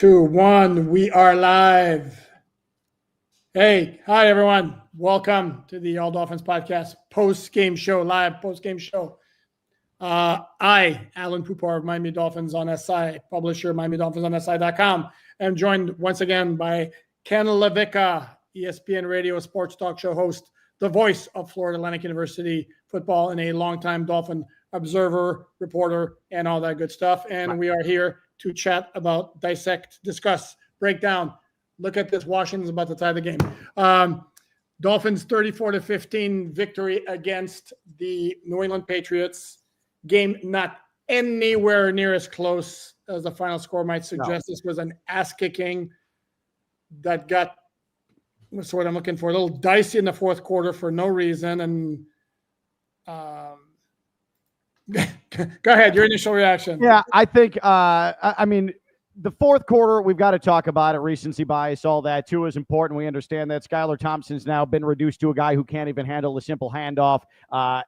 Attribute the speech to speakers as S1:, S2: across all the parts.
S1: 2, 1, we are live. Hey, hi everyone. Welcome to the All Dolphins podcast post-game show, live post-game show. I, Alain Poupart of Miami Dolphins on SI, publisher MiamiDolphinsOnSI.com, am joined once again by Ken LaVicka, ESPN Radio sports talk show host, the voice of Florida Atlantic University football, and a longtime Dolphin observer, reporter, and all that good stuff. And we are here to chat about, dissect, discuss, break down. Look at this. Washington's about to tie the game. Dolphins 34-15 victory against the New England Patriots. Game not anywhere near as close as the final score might suggest. No. This was an ass-kicking that got, what's the word I'm looking for, a little dicey in the fourth quarter for no reason. And go ahead, your initial reaction.
S2: Yeah, I think, I mean, the fourth quarter, we've got to talk about it. Recency bias, all that, too, is important. We understand that Skylar Thompson's now been reduced to a guy who can't even handle a simple handoff,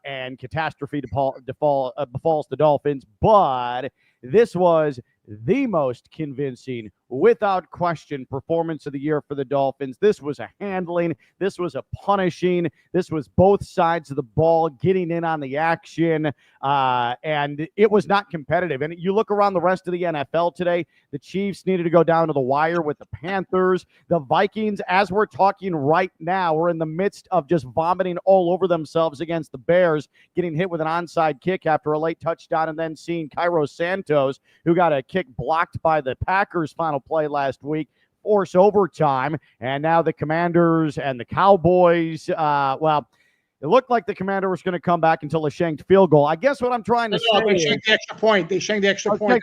S2: and catastrophe befalls the Dolphins. But this was the most convincing, without question, performance of the year for the Dolphins. This was a handling. This was a punishing. This was both sides of the ball getting in on the action, and it was not competitive. And you look around the rest of the NFL today, the Chiefs needed to go down to the wire with the Panthers. The Vikings, as we're talking right now, are in the midst of just vomiting all over themselves against the Bears, getting hit with an onside kick after a late touchdown, and then seeing Cairo Santos, who got a kick blocked by the Packers' final play last week, force overtime. And now the Commanders and the Cowboys, it looked like the Commander was going to come back until a shanked field goal. I guess what I'm trying to say
S1: they shanked the extra point. They shanked the extra point.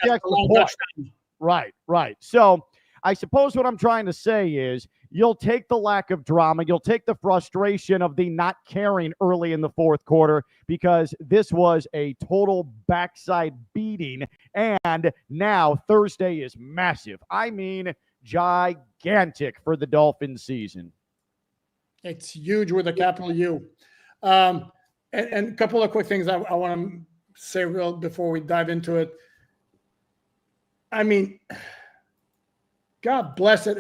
S2: Right. So I suppose what I'm trying to say is you'll take the lack of drama, you'll take the frustration of the not caring early in the fourth quarter, because this was a total backside beating. And now Thursday is massive. I mean, gigantic for the Dolphins season.
S1: It's huge with a capital U. And a couple of quick things I want to say real before we dive into it. I mean, God bless it.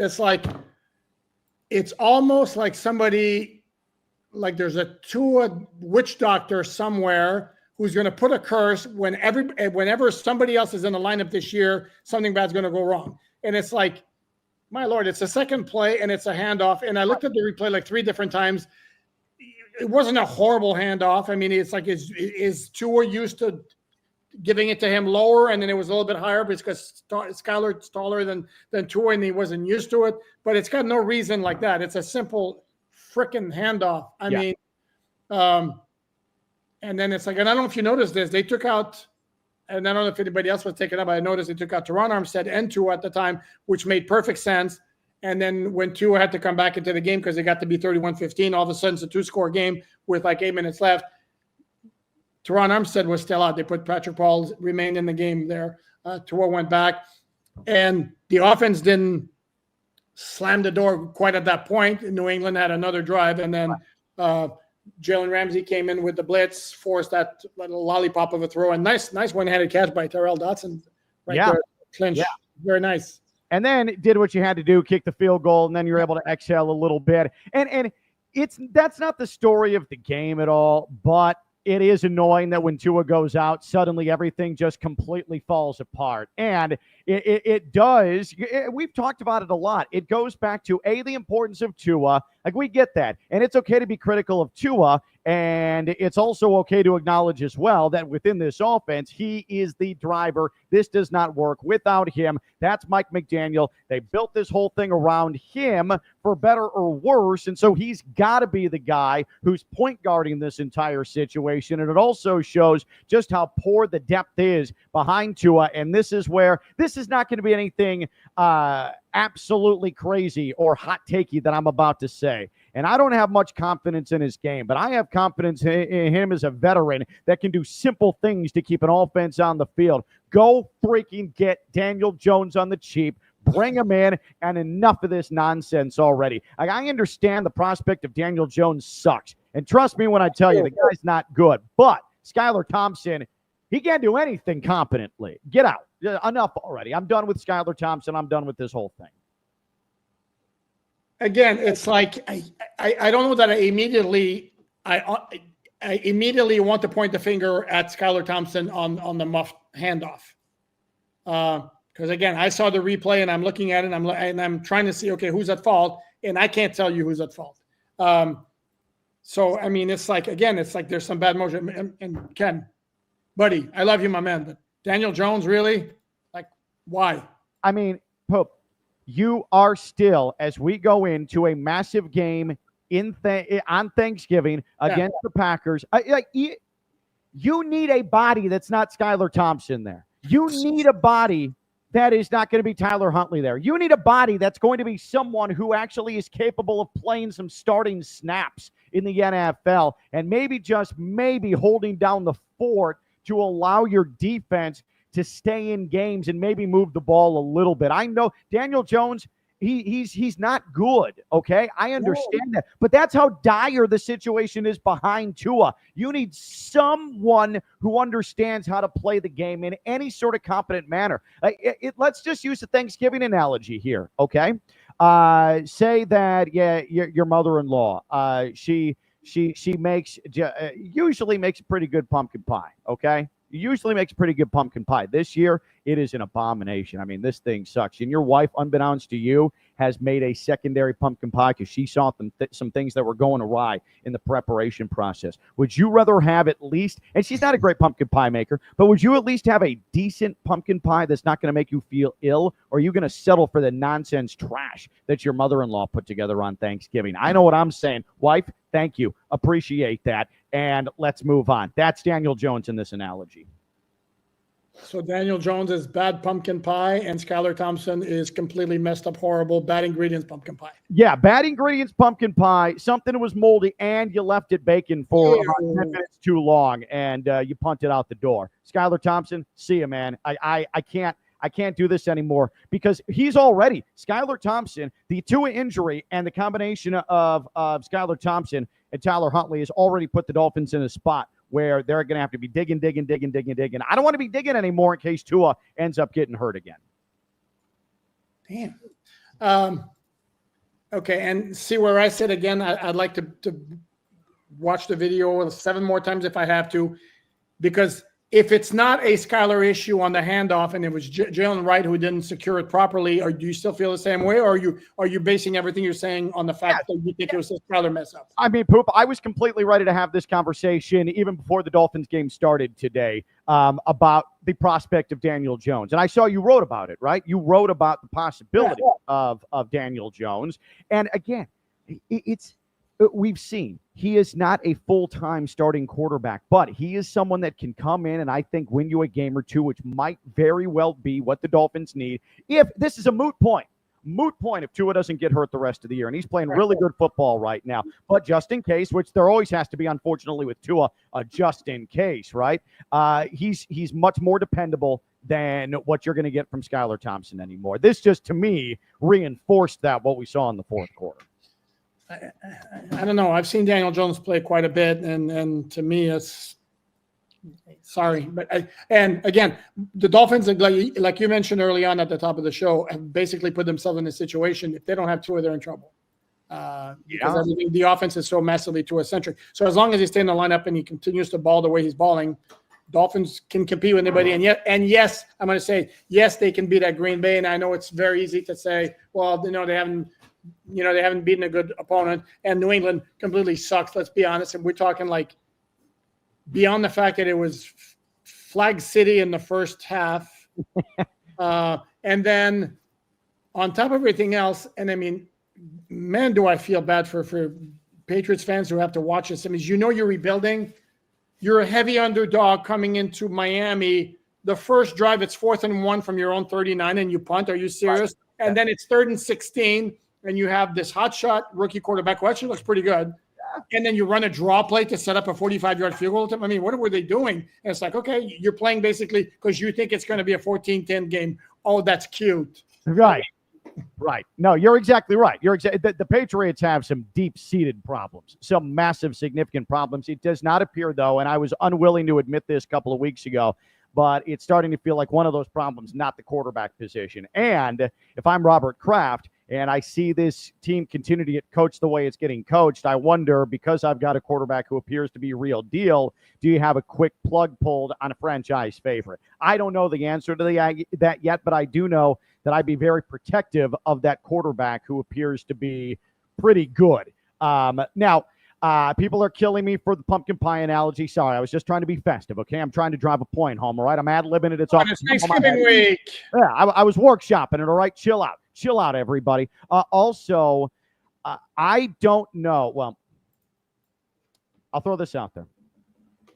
S1: It's almost like somebody, like there's a witch doctor somewhere who's going to put a curse whenever somebody else is in the lineup this year, something bad's going to go wrong. And it's like, my Lord, it's a second play and it's a handoff. And I looked at the replay like 3 different times. It wasn't a horrible handoff. I mean, it's like, is Tua used to giving it to him lower, and then it was a little bit higher because Skylar's taller than Tua, and he wasn't used to it. But it's got no reason like that. It's a simple freaking handoff. I mean, and then it's like, and I don't know if you noticed this, they took out, and I don't know if anybody else was taken up, but I noticed they took out Teron Armstead and Tua at the time, which made perfect sense. And then when Tua had to come back into the game because it got to be 31-15, all of a sudden it's a 2-score game with like 8 minutes left. Teron Armstead was still out. They put Patrick Paul, remained in the game there. Tua went back. And the offense didn't slam the door quite at that point. New England had another drive. And then Jalen Ramsey came in with the blitz, forced that little lollipop of a throw. And nice one-handed catch by Terrell Dotson. There. Clinch. Yeah. Very nice.
S2: And then did what you had to do, kick the field goal, and then you're able to exhale a little bit. And that's not the story of the game at all, but it is annoying that when Tua goes out, suddenly everything just completely falls apart. And it does. We've talked about it a lot. It goes back to, the importance of Tua. Like, we get that. And it's okay to be critical of Tua. And it's also okay to acknowledge as well that within this offense, he is the driver. This does not work without him. That's Mike McDaniel. They built this whole thing around him for better or worse. And so he's got to be the guy who's point guarding this entire situation. And it also shows just how poor the depth is behind Tua. And this is where this is not going to be anything absolutely crazy or hot takey that I'm about to say. And I don't have much confidence in his game, but I have confidence in him as a veteran that can do simple things to keep an offense on the field. Go freaking get Daniel Jones on the cheap. Bring him in, and enough of this nonsense already. Like, I understand the prospect of Daniel Jones sucks. And trust me when I tell you, the guy's not good. But Skylar Thompson, He can't do anything competently. Get out. Enough already. I'm done with Skylar Thompson. I'm done with this whole thing.
S1: Again, it's like I don't know that I immediately want to point the finger at Skylar Thompson on the muffed handoff. Because again, I saw the replay and I'm looking at it and I'm trying to see, okay, who's at fault, and I can't tell you who's at fault. So I mean, it's like there's some bad motion. And Ken, buddy, I love you, my man, but Daniel Jones, really, like, why?
S2: I mean, Pope, you are still, as we go into a massive game on Thanksgiving against the Packers, you need a body that's not Skylar Thompson there. You need a body that is not going to be Tyler Huntley there. You need a body that's going to be someone who actually is capable of playing some starting snaps in the NFL and maybe holding down the fort to allow your defense to stay in games and maybe move the ball a little bit. I know Daniel Jones, he's not good, okay? I understand that. But that's how dire the situation is behind Tua. You need someone who understands how to play the game in any sort of competent manner. Let's just use the Thanksgiving analogy here, okay? Say that, your mother-in-law, she usually makes a pretty good pumpkin pie, okay? Usually makes pretty good pumpkin pie. This year, it is an abomination. I mean, this thing sucks. And your wife, unbeknownst to you, has made a secondary pumpkin pie because she saw some things that were going awry in the preparation process. Would you rather have at least, and she's not a great pumpkin pie maker, but would you at least have a decent pumpkin pie that's not going to make you feel ill? Or are you going to settle for the nonsense trash that your mother-in-law put together on Thanksgiving? I know what I'm saying. Wife, thank you. Appreciate that. And let's move on. That's Daniel Jones in this analogy.
S1: So Daniel Jones is bad pumpkin pie, and Skylar Thompson is completely messed up, horrible, bad ingredients pumpkin pie.
S2: Yeah, bad ingredients pumpkin pie, something was moldy, and you left it baking for about 10 minutes too long, and you punted out the door. Skylar Thompson, see you, man. I can't do this anymore because he's already, Skylar Thompson, the Tua injury and the combination of Skylar Thompson and Tyler Huntley has already put the Dolphins in a spot where they're going to have to be digging. I don't want to be digging anymore in case Tua ends up getting hurt again.
S1: Damn. Okay, and see where I sit again. I'd like to watch the video 7 more times if I have to, because if it's not a Skylar issue on the handoff and it was Jalen Wright who didn't secure it properly, or do you still feel the same way, or are you basing everything you're saying on the fact that you think it was a Skylar mess up?
S2: I mean, Poop, I was completely ready to have this conversation even before the Dolphins game started today about the prospect of Daniel Jones. And I saw you wrote about it, right? You wrote about the possibility of Daniel Jones. And again, we've seen he is not a full-time starting quarterback, but he is someone that can come in and I think win you a game or two, which might very well be what the Dolphins need. If this is a moot point if Tua doesn't get hurt the rest of the year, and he's playing really good football right now, but just in case, which there always has to be, unfortunately, with Tua, just in case, right? He's much more dependable than what you're going to get from Skylar Thompson anymore. This just, to me, reinforced what we saw in the fourth quarter.
S1: I don't know. I've seen Daniel Jones play quite a bit, and to me, it's sorry, but and again, the Dolphins, like you mentioned early on at the top of the show, have basically put themselves in a situation. If they don't have Tua, they're in trouble. Because the offense is so massively Tua-centric. So as long as he stays in the lineup and he continues to ball the way he's balling, Dolphins can compete with anybody. And yes, I'm going to say yes, they can beat at Green Bay. And I know it's very easy to say, well, they haven't beaten a good opponent, and New England completely sucks. Let's be honest. And we're talking like beyond the fact that it was Flag City in the first half. And then on top of everything else, and I mean, man, do I feel bad for Patriots fans who have to watch this. I mean, you're rebuilding. You're a heavy underdog coming into Miami. The first drive, it's 4th and 1 from your own 39, and you punt. Are you serious? Right. And then it's 3rd and 16. And you have this hotshot rookie quarterback who actually looks pretty good. Yeah. And then you run a draw play to set up a 45-yard field goal. I mean, what were they doing? And it's like, okay, you're playing basically because you think it's going to be a 14-10 game. Oh, that's cute.
S2: Right. Right. No, you're exactly right. The Patriots have some deep-seated problems, some massive, significant problems. It does not appear, though, and I was unwilling to admit this a couple of weeks ago, but it's starting to feel like one of those problems, not the quarterback position. And if I'm Robert Kraft and I see this team continue to get coached the way it's getting coached, I wonder, because I've got a quarterback who appears to be real deal, do you have a quick plug pulled on a franchise favorite? I don't know the answer to that yet, but I do know that I'd be very protective of that quarterback who appears to be pretty good. Now, people are killing me for the pumpkin pie analogy. Sorry, I was just trying to be festive, okay? I'm trying to drive a point home, all right? I'm ad-libbing it. It's
S1: Thanksgiving week.
S2: Yeah, I was workshopping it, all right? Chill out. Chill out, everybody. Also, I don't know. Well, I'll throw this out there.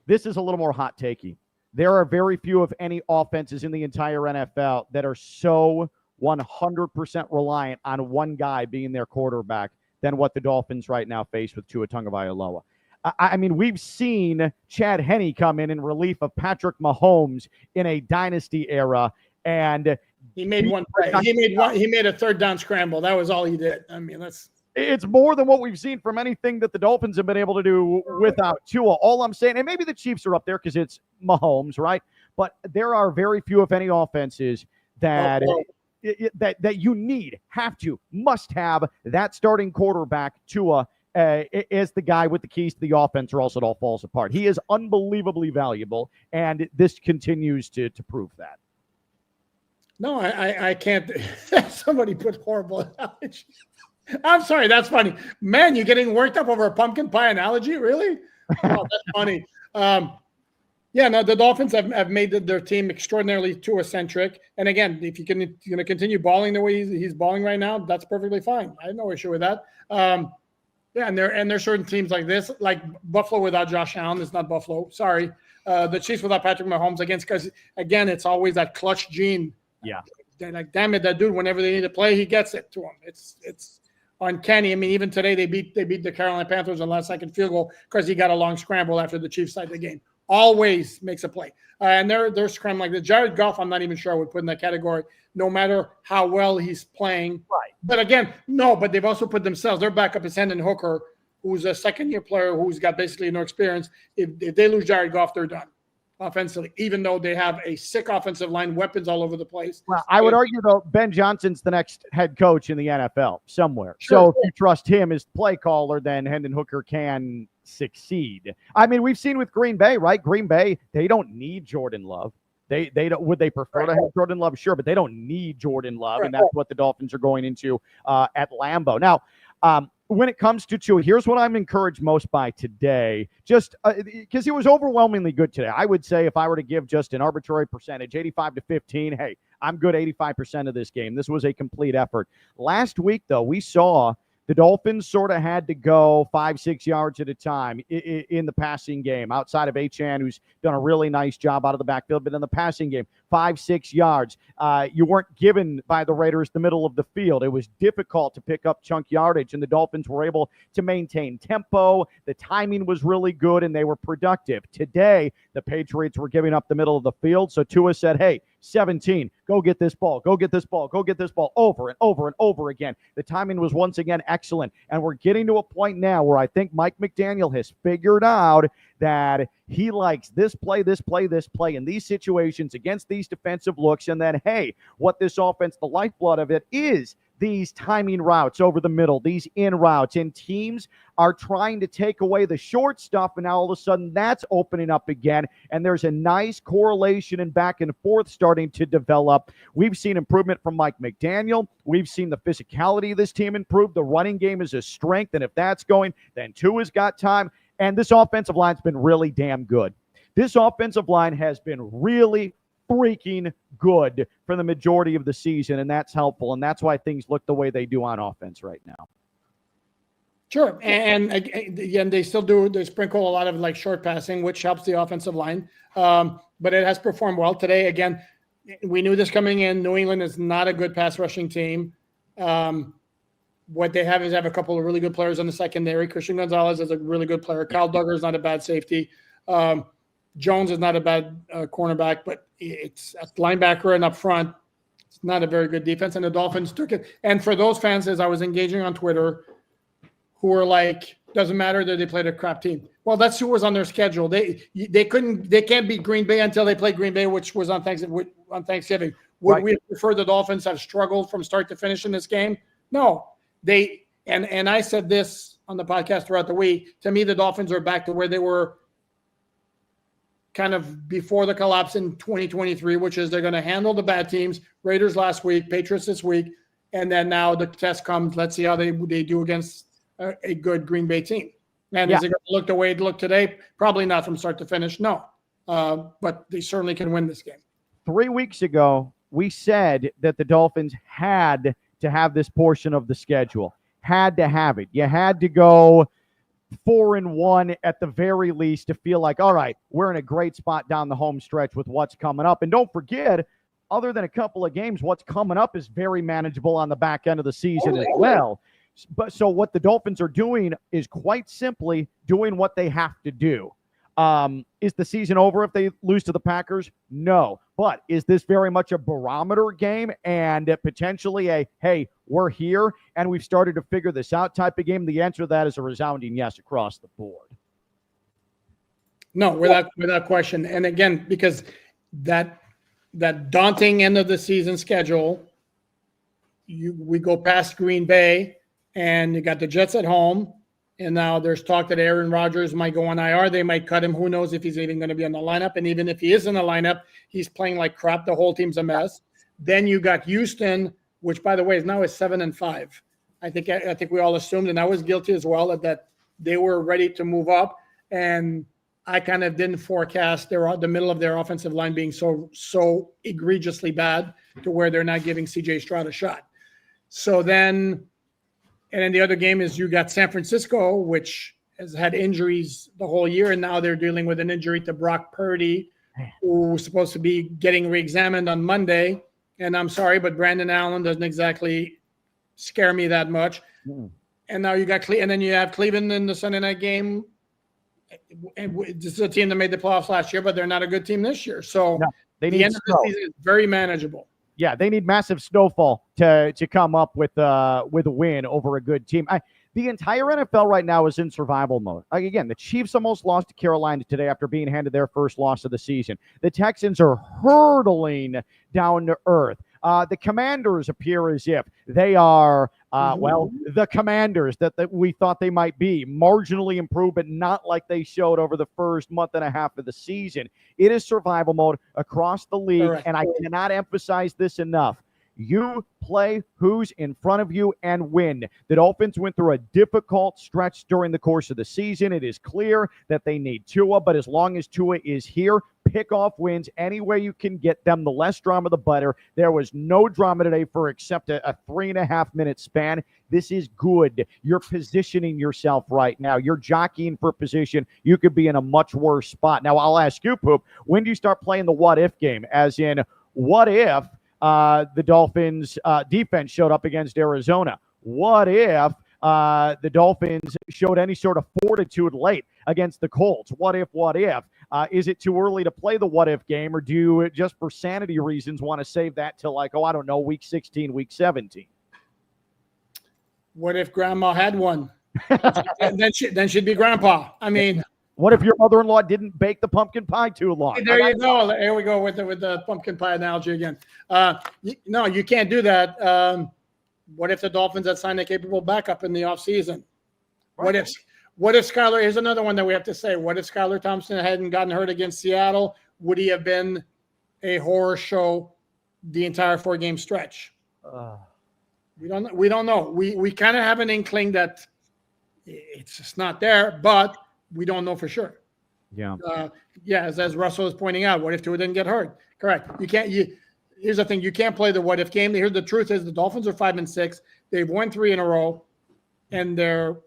S2: This is a little more hot takey. There are very few, if any, offenses in the entire NFL that are so 100% reliant on one guy being their quarterback than what the Dolphins right now face with Tua Tagovailoa. I mean, we've seen Chad Henne come in relief of Patrick Mahomes in a dynasty era, and
S1: he made one play. He made a third down scramble. That was all he did. I mean,
S2: it's more than what we've seen from anything that the Dolphins have been able to do without Tua. All I'm saying, and maybe the Chiefs are up there because it's Mahomes, right? But there are very few, if any, offenses that that you must have that starting quarterback, Tua, as the guy with the keys to the offense, or else it all falls apart. He is unbelievably valuable, and this continues to prove that.
S1: No, I can't. Somebody put horrible analogy. I'm sorry, that's funny. Man, you're getting worked up over a pumpkin pie analogy? Really? Oh, that's funny. Yeah, no, the Dolphins have made their team extraordinarily Tua-centric. And again, if you're going to continue balling the way he's balling right now, that's perfectly fine. I have no issue with that. Yeah, and there's certain teams like this, like Buffalo without Josh Allen. It's not Buffalo. Sorry. The Chiefs without Patrick Mahomes because, again, it's always that clutch gene.
S2: Yeah.
S1: They're like, damn it, that dude, whenever they need to play, he gets it to him. It's uncanny. I mean, even today they beat the Carolina Panthers on last-second field goal because he got a long scramble after the Chiefs side of the game. Always makes a play. And they're scrambling like the Jared Goff, I'm not even sure I would put in that category, no matter how well he's playing.
S2: Right.
S1: But again, no, but they've also put themselves, their backup is Hendon Hooker, who's a second-year player who's got basically no experience. If they lose Jared Goff, they're done offensively, even though they have a sick offensive line, weapons all over the place.
S2: Well, I would argue, though, Ben Johnson's the next head coach in the NFL somewhere.
S1: Sure.
S2: So if you trust him as play caller, then Hendon Hooker can succeed. I mean, we've seen with Green Bay, right? Green Bay, they don't need Jordan Love. They don't. Would they prefer to have Jordan Love? Sure, but they don't need Jordan Love, and that's what the Dolphins are going into at Lambeau. Now, when it comes to Tua, here's what I'm encouraged most by today, just because he was overwhelmingly good today. I would say if I were to give just an arbitrary percentage, 85-15, hey, I'm good 85% of this game. This was a complete effort. Last week, though, we saw the Dolphins sort of had to go 5-6 yards at a time in the passing game, outside of Achane, who's done a really nice job out of the backfield. But in the passing game, 5-6 yards. You weren't given by the Raiders the middle of the field. It was difficult to pick up chunk yardage, and the Dolphins were able to maintain tempo. The timing was really good, and they were productive. Today, the Patriots were giving up the middle of the field, so Tua said, hey, 17, go get this ball, go get this ball, go get this ball over and over and over again. The timing was once again excellent, and we're getting to a point now where I think Mike McDaniel has figured out that he likes this play in these situations against these defensive looks, and then, hey, what this offense, the lifeblood of it is these timing routes over the middle, these in routes, and teams are trying to take away the short stuff, and now all of a sudden that's opening up again, and there's a nice correlation and back and forth starting to develop. We've seen improvement from Mike McDaniel. We've seen the physicality of this team improve. The running game is a strength, and if that's going, then Tua's got time, and this offensive line's been really damn good. This offensive line has been really freaking good for the majority of the season, and that's helpful, and that's why things look the way they do on offense right now.
S1: Sure, and again, they still do. They sprinkle a lot of like short passing, which helps the offensive line, but it has performed well today. Again, we knew this coming in. New England is not a good pass rushing team. What they have is a couple of really good players on the secondary. Christian Gonzalez is a really good player. Kyle Duggar is not a bad safety. Jones is not a bad cornerback, but it's a linebacker and up front. It's not a very good defense, and the Dolphins took it. And for those fans, as I was engaging on Twitter, who were like, doesn't matter that they played a crap team. Well, that's who was on their schedule. They can't beat Green Bay until they play Green Bay, which was on Thanksgiving. Would we prefer the Dolphins have struggled from start to finish in this game? No. And I said this on the podcast throughout the week. To me, the Dolphins are back to where they were kind of before the collapse in 2023, which is they're going to handle the bad teams. Raiders last week, Patriots this week, and then now the test comes. Let's see how they do against a good Green Bay team. And is it going to look the way it looked today? Probably not from start to finish, no. But they certainly can win this game.
S2: 3 weeks ago, we said that the Dolphins had to have this portion of the schedule. Had to have it. You had to go 4-1 at the very least to feel like, all right, we're in a great spot down the home stretch with what's coming up. And don't forget, other than a couple of games, what's coming up is very manageable on the back end of the season as well. But so what the Dolphins are doing is quite simply doing what they have to do. Is the season over if they lose to the Packers? No. But is this very much a barometer game and potentially a, hey, we're here and we've started to figure this out type of game? The answer to that is a resounding yes across the board.
S1: No, without question. And again, because that daunting end of the season schedule, we go past Green Bay and you got the Jets at home. And now there's talk that Aaron Rodgers might go on IR. They might cut him. Who knows if he's even going to be on the lineup. And even if he is in the lineup, he's playing like crap. The whole team's a mess. Then you got Houston, which, by the way, is now 7-5. I think we all assumed, and I was guilty as well, that they were ready to move up. And I kind of didn't forecast the middle of their offensive line being so egregiously bad to where they're not giving C.J. Stroud a shot. So then... And then the other game is you got San Francisco, which has had injuries the whole year, and now they're dealing with an injury to Brock Purdy, who's supposed to be getting reexamined on Monday. And I'm sorry, but Brandon Allen doesn't exactly scare me that much. And now you got and then you have Cleveland in the Sunday night game. And this is a team that made the playoffs last year, but they're not a good team this year. So the end of the season is very manageable.
S2: Yeah, they need massive snowfall to come up with a win over a good team. The entire NFL right now is in survival mode. Again, the Chiefs almost lost to Carolina today after being handed their first loss of the season. The Texans are hurtling down to earth. The Commanders appear as if they are, the Commanders that we thought they might be, marginally improved, but not like they showed over the first month and a half of the season. It is survival mode across the league, and I cannot emphasize this enough. You play who's in front of you and win. The Dolphins went through a difficult stretch during the course of the season. It is clear that they need Tua, but as long as Tua is here, pick off wins any way you can get them. The less drama, the better. There was no drama today for except a 3.5-minute span. This is good. You're positioning yourself right now. You're jockeying for position. You could be in a much worse spot. Now, I'll ask you, Poop, when do you start playing the what-if game? As in, what if the Dolphins defense showed up against Arizona? What if the Dolphins showed any sort of fortitude late against the Colts? What if? Is it too early to play the what-if game, or do you, just for sanity reasons, want to save that till week 16, week 17?
S1: What if Grandma had one? then she'd be Grandpa. I mean...
S2: What if your mother-in-law didn't bake the pumpkin pie too long?
S1: There you go. Here we go with the pumpkin pie analogy again. No, you can't do that. What if the Dolphins had signed a capable backup in the offseason? Right. What if Skylar? Here's another one that we have to say. What if Skylar Thompson hadn't gotten hurt against Seattle? Would he have been a horror show the entire 4-game stretch? We don't know. We kind of have an inkling that it's just not there, but we don't know for sure.
S2: Yeah.
S1: As Russell is pointing out, what if Tua didn't get hurt? Correct. Here's the thing. You can't play the what if game. Here, the truth is the Dolphins are 5-6. They've won 3 in a row, and they're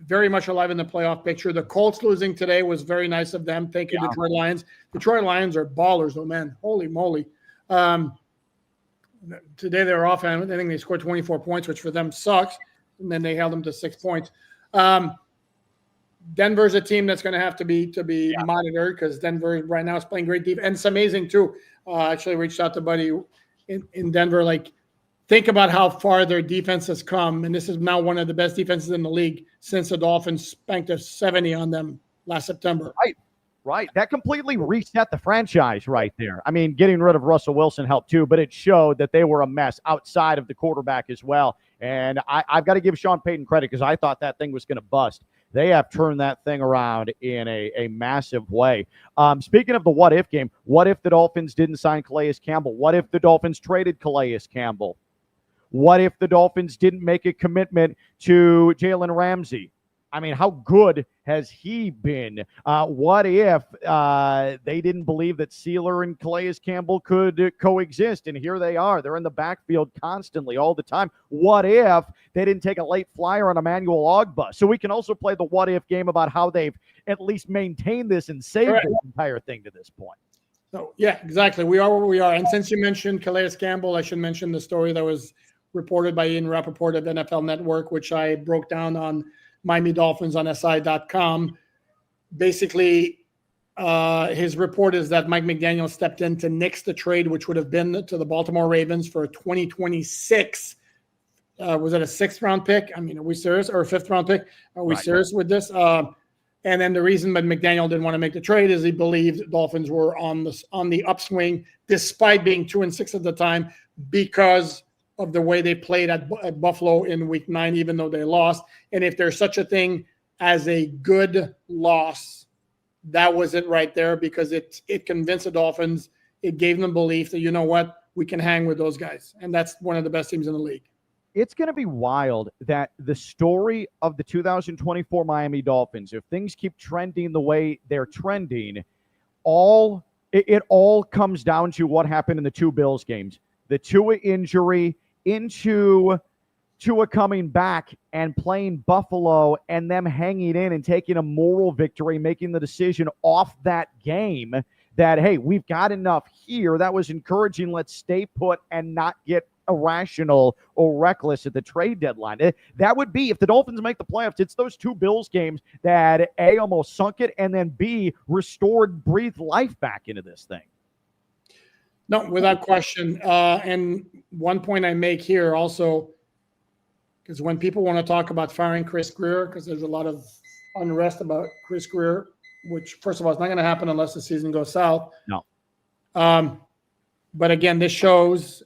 S1: very much alive in the playoff picture. The Colts losing today was very nice of them. Thank you, Detroit Lions. Detroit Lions are ballers, though, man. Holy moly. Today they're off, and I think they scored 24 points, which for them sucks. And then they held them to 6 points. Denver's a team that's going to have to be monitored because Denver right now is playing great defense. And it's amazing, too. I actually reached out to Buddy in Denver. Like, think about how far their defense has come. And this is now one of the best defenses in the league since the Dolphins spanked a 70 on them last September.
S2: Right. That completely reset the franchise right there. I mean, getting rid of Russell Wilson helped too, but it showed that they were a mess outside of the quarterback as well. And I've got to give Sean Payton credit because I thought that thing was going to bust. They have turned that thing around in a massive way. Speaking of the what-if game, what if the Dolphins didn't sign Calais Campbell? What if the Dolphins traded Calais Campbell? What if the Dolphins didn't make a commitment to Jalen Ramsey? I mean, how good has he been? What if they didn't believe that Sealer and Calais Campbell could coexist? And here they are. They're in the backfield constantly, all the time. What if they didn't take a late flyer on Emmanuel Ogbah? So we can also play the what-if game about how they've at least maintained this and saved this entire thing to this point.
S1: So, yeah, exactly. We are where we are. And since you mentioned Calais Campbell, I should mention the story that was reported by Ian Rappaport of NFL Network, which I broke down on Miami Dolphins on SI.com. Basically, his report is that Mike McDaniel stepped in to nix the trade, which would have been to the Baltimore Ravens for a 2026. Was it a 6th-round pick? I mean, are we serious? Or a 5th-round pick? Are we serious with this? And then the reason that McDaniel didn't want to make the trade is he believed Dolphins were on the upswing, despite being 2-6 at the time, because of the way they played at Buffalo in Week 9, even though they lost. And if there's such a thing as a good loss, that was it right there, because it convinced the Dolphins. It gave them belief that, you know what, we can hang with those guys. And that's one of the best teams in the league.
S2: It's going to be wild that the story of the 2024 Miami Dolphins, if things keep trending the way they're trending, it all comes down to what happened in the 2 Bills games. The Tua injury into Tua coming back and playing Buffalo and them hanging in and taking a moral victory, making the decision off that game that, hey, we've got enough here. That was encouraging. Let's stay put and not get irrational or reckless at the trade deadline. That would be, if the Dolphins make the playoffs, it's those 2 Bills games that A, almost sunk it, and then B, breathed life back into this thing.
S1: No, without question. And one point I make here also, because when people want to talk about firing Chris Grier, because there's a lot of unrest about Chris Grier, which, first of all, it's not going to happen unless the season goes south.
S2: No.
S1: But again, this shows,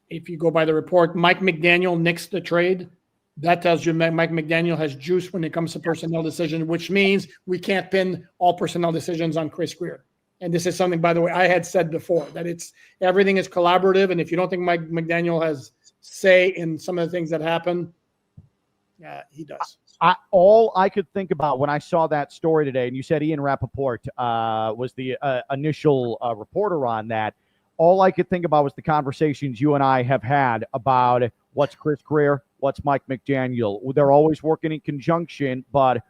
S1: if you go by the report, Mike McDaniel nixed the trade. That tells you Mike McDaniel has juice when it comes to personnel decisions, which means we can't pin all personnel decisions on Chris Grier. And this is something, by the way, I had said before, that everything is collaborative. And if you don't think Mike McDaniel has say in some of the things that happen, yeah, he does.
S2: All I could think about when I saw that story today, and you said Ian Rappaport was the initial reporter on that, all I could think about was the conversations you and I have had about what's Chris Grier, what's Mike McDaniel. They're always working in conjunction, but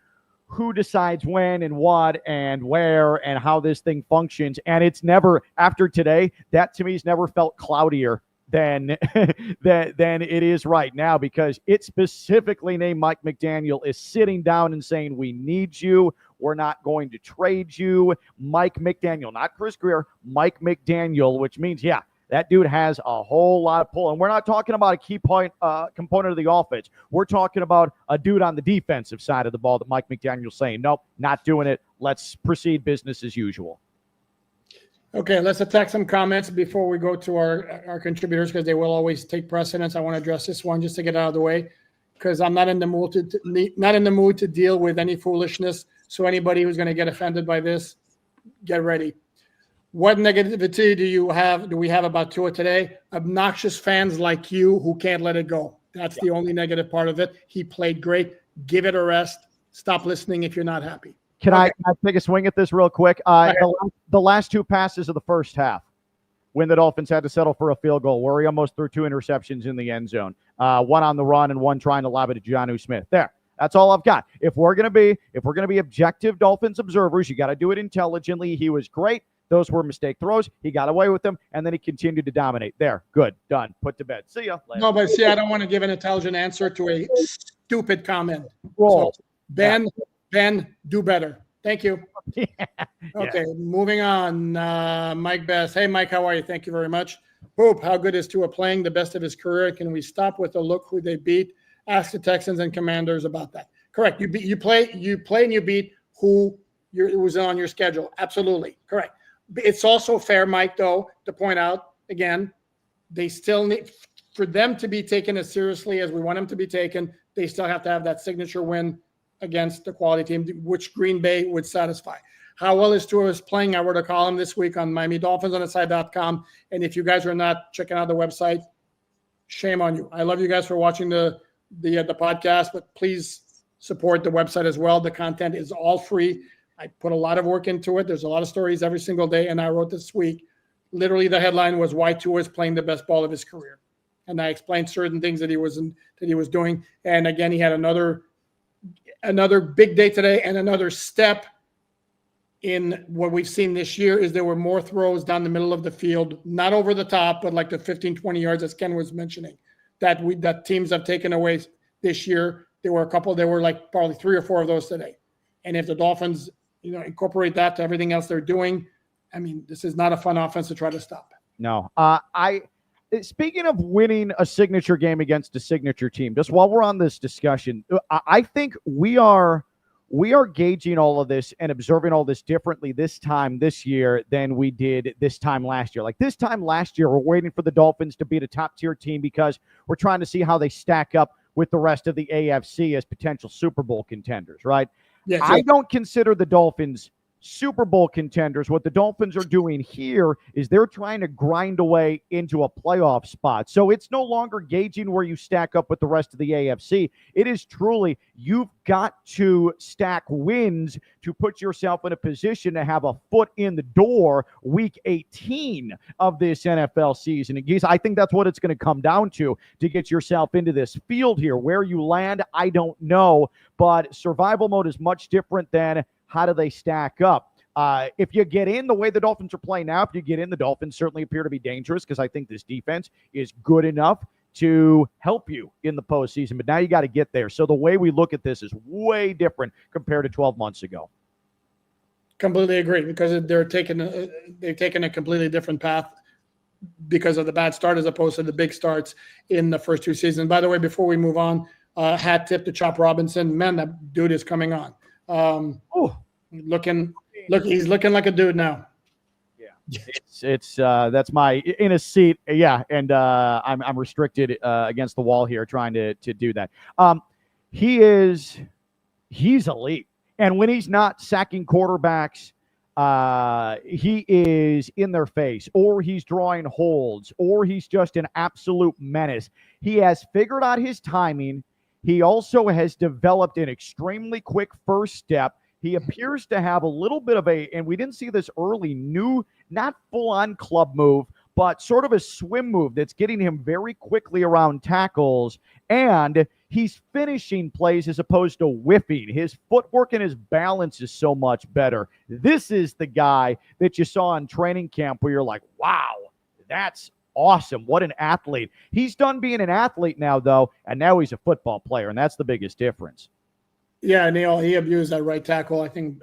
S2: who decides when and what and where and how this thing functions. And it's never, after today, that to me has never felt cloudier than it is right now, because it specifically named Mike McDaniel is sitting down and saying, we need you. We're not going to trade you. Mike McDaniel, not Chris Grier, Mike McDaniel, which means, yeah, that dude has a whole lot of pull. And we're not talking about a key point component of the offense. We're talking about a dude on the defensive side of the ball that Mike McDaniel's saying, nope, not doing it. Let's proceed business as usual.
S1: Okay, let's attack some comments before we go to our contributors, because they will always take precedence. I want to address this one just to get out of the way, because I'm not in the mood to deal with any foolishness. So anybody who's going to get offended by this, get ready. What negativity do we have about Tua today? Obnoxious fans like you who can't let it go. That's the only negative part of it. He played great. Give it a rest. Stop listening if you're not happy.
S2: Can I take a swing at this real quick? The last 2 passes of the first half, when the Dolphins had to settle for a field goal, where he almost threw 2 interceptions in the end zone, one on the run and one trying to lob it to Jonnu Smith. There. That's all I've got. If we're gonna be objective Dolphins observers, you got to do it intelligently. He was great. Those were mistake throws. He got away with them, and then he continued to dominate. There, good, done, put to bed. See ya later.
S1: No, but see, I don't want to give an intelligent answer to a stupid comment. So, Ben, do better. Thank you. Okay, moving on. Mike Best. Hey, Mike, how are you? Thank you very much. Poop, how good is Tua playing the best of his career? Can we stop with the look who they beat? Ask the Texans and Commanders about that. Correct. You play and you beat who was on your schedule. Absolutely. Correct. It's also fair, Mike, though, to point out, again, they still need, for them to be taken as seriously as we want them to be taken, they still have to have that signature win against the quality team, which Green Bay would satisfy. How well is Tua playing? I wrote a column this week on Miami Dolphins on SI.com. And if you guys are not checking out the website, shame on you. I love you guys for watching the podcast, but please support the website as well. The content is all free. I put a lot of work into it. There's a lot of stories every single day. And I wrote this week, literally the headline was why Tua is playing the best ball of his career. And I explained certain things that he was doing. And again, he had another big day today, and another step in what we've seen this year is there were more throws down the middle of the field, not over the top, but like the 15, 20 yards, as Ken was mentioning, that teams have taken away this year. There were a couple, there were like probably 3 or 4 of those today. And if the Dolphins, incorporate that to everything else they're doing, I mean, this is not a fun offense to try to stop.
S2: No. Speaking of winning a signature game against a signature team, just while we're on this discussion, I think we are gauging all of this and observing all this differently this year than we did this time last year. Like this time last year, we're waiting for the Dolphins to beat a top-tier team because we're trying to see how they stack up with the rest of the AFC as potential Super Bowl contenders, right?
S1: Yes,
S2: I don't consider the Dolphins Super Bowl contenders. What the Dolphins are doing here is they're trying to grind away into a playoff spot. So it's no longer gauging where you stack up with the rest of the AFC. It is truly, you've got to stack wins to put yourself in a position to have a foot in the door week 18 of this NFL season. And guys, I think that's what it's going to come down to get yourself into this field here. Where you land, I don't know, but survival mode is much different than how do they stack up? If you get in the way the Dolphins are playing now, if you get in, the Dolphins certainly appear to be dangerous because I think this defense is good enough to help you in the postseason. But now you got to get there. So the way we look at this is way different compared to 12 months ago.
S1: Completely agree, because they've taken a completely different path because of the bad start as opposed to the big starts in the first 2 seasons. By the way, before we move on, hat tip to Chop Robinson. Man, that dude is coming on. He's looking like a dude now.
S2: Yeah, it's that's my in a seat. Yeah, and I'm restricted against the wall here trying to do that. He's elite, and when he's not sacking quarterbacks, he is in their face, or he's drawing holds, or he's just an absolute menace. He has figured out his timing. He also has developed an extremely quick first step. He appears to have a little bit of and we didn't see this early, new, not full-on club move, but sort of a swim move that's getting him very quickly around tackles. And he's finishing plays as opposed to whiffing. His footwork and his balance is so much better. This is the guy that you saw in training camp where you're like, wow, that's awesome. What an athlete. He's done being an athlete now, though, and now he's a football player, and that's the biggest difference.
S1: Yeah, Neil, he abused that right tackle. I think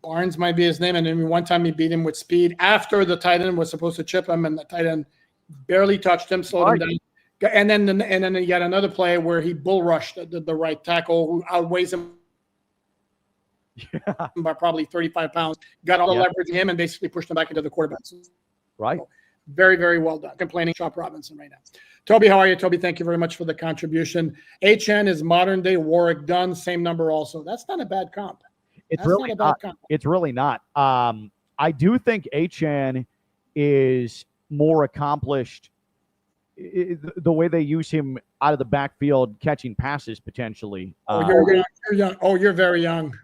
S1: Barnes might be his name, and then one time he beat him with speed after the tight end was supposed to chip him, and the tight end barely touched him, slowed him down. And then he got another play where he bull rushed the right tackle, who outweighs him by probably 35 pounds, got all the leverage in him, and basically pushed him back into the quarterback.
S2: Right.
S1: So, very, very well done. Complaining Chop Robinson right now. Toby, how are you? Toby, thank you very much for the contribution. HN is modern day Warwick Dunn, same number also. That's not a bad comp.
S2: It's really not. It's really not. I do think HN is more accomplished the way they use him out of the backfield catching passes potentially.
S1: You're young. Oh, you're very young.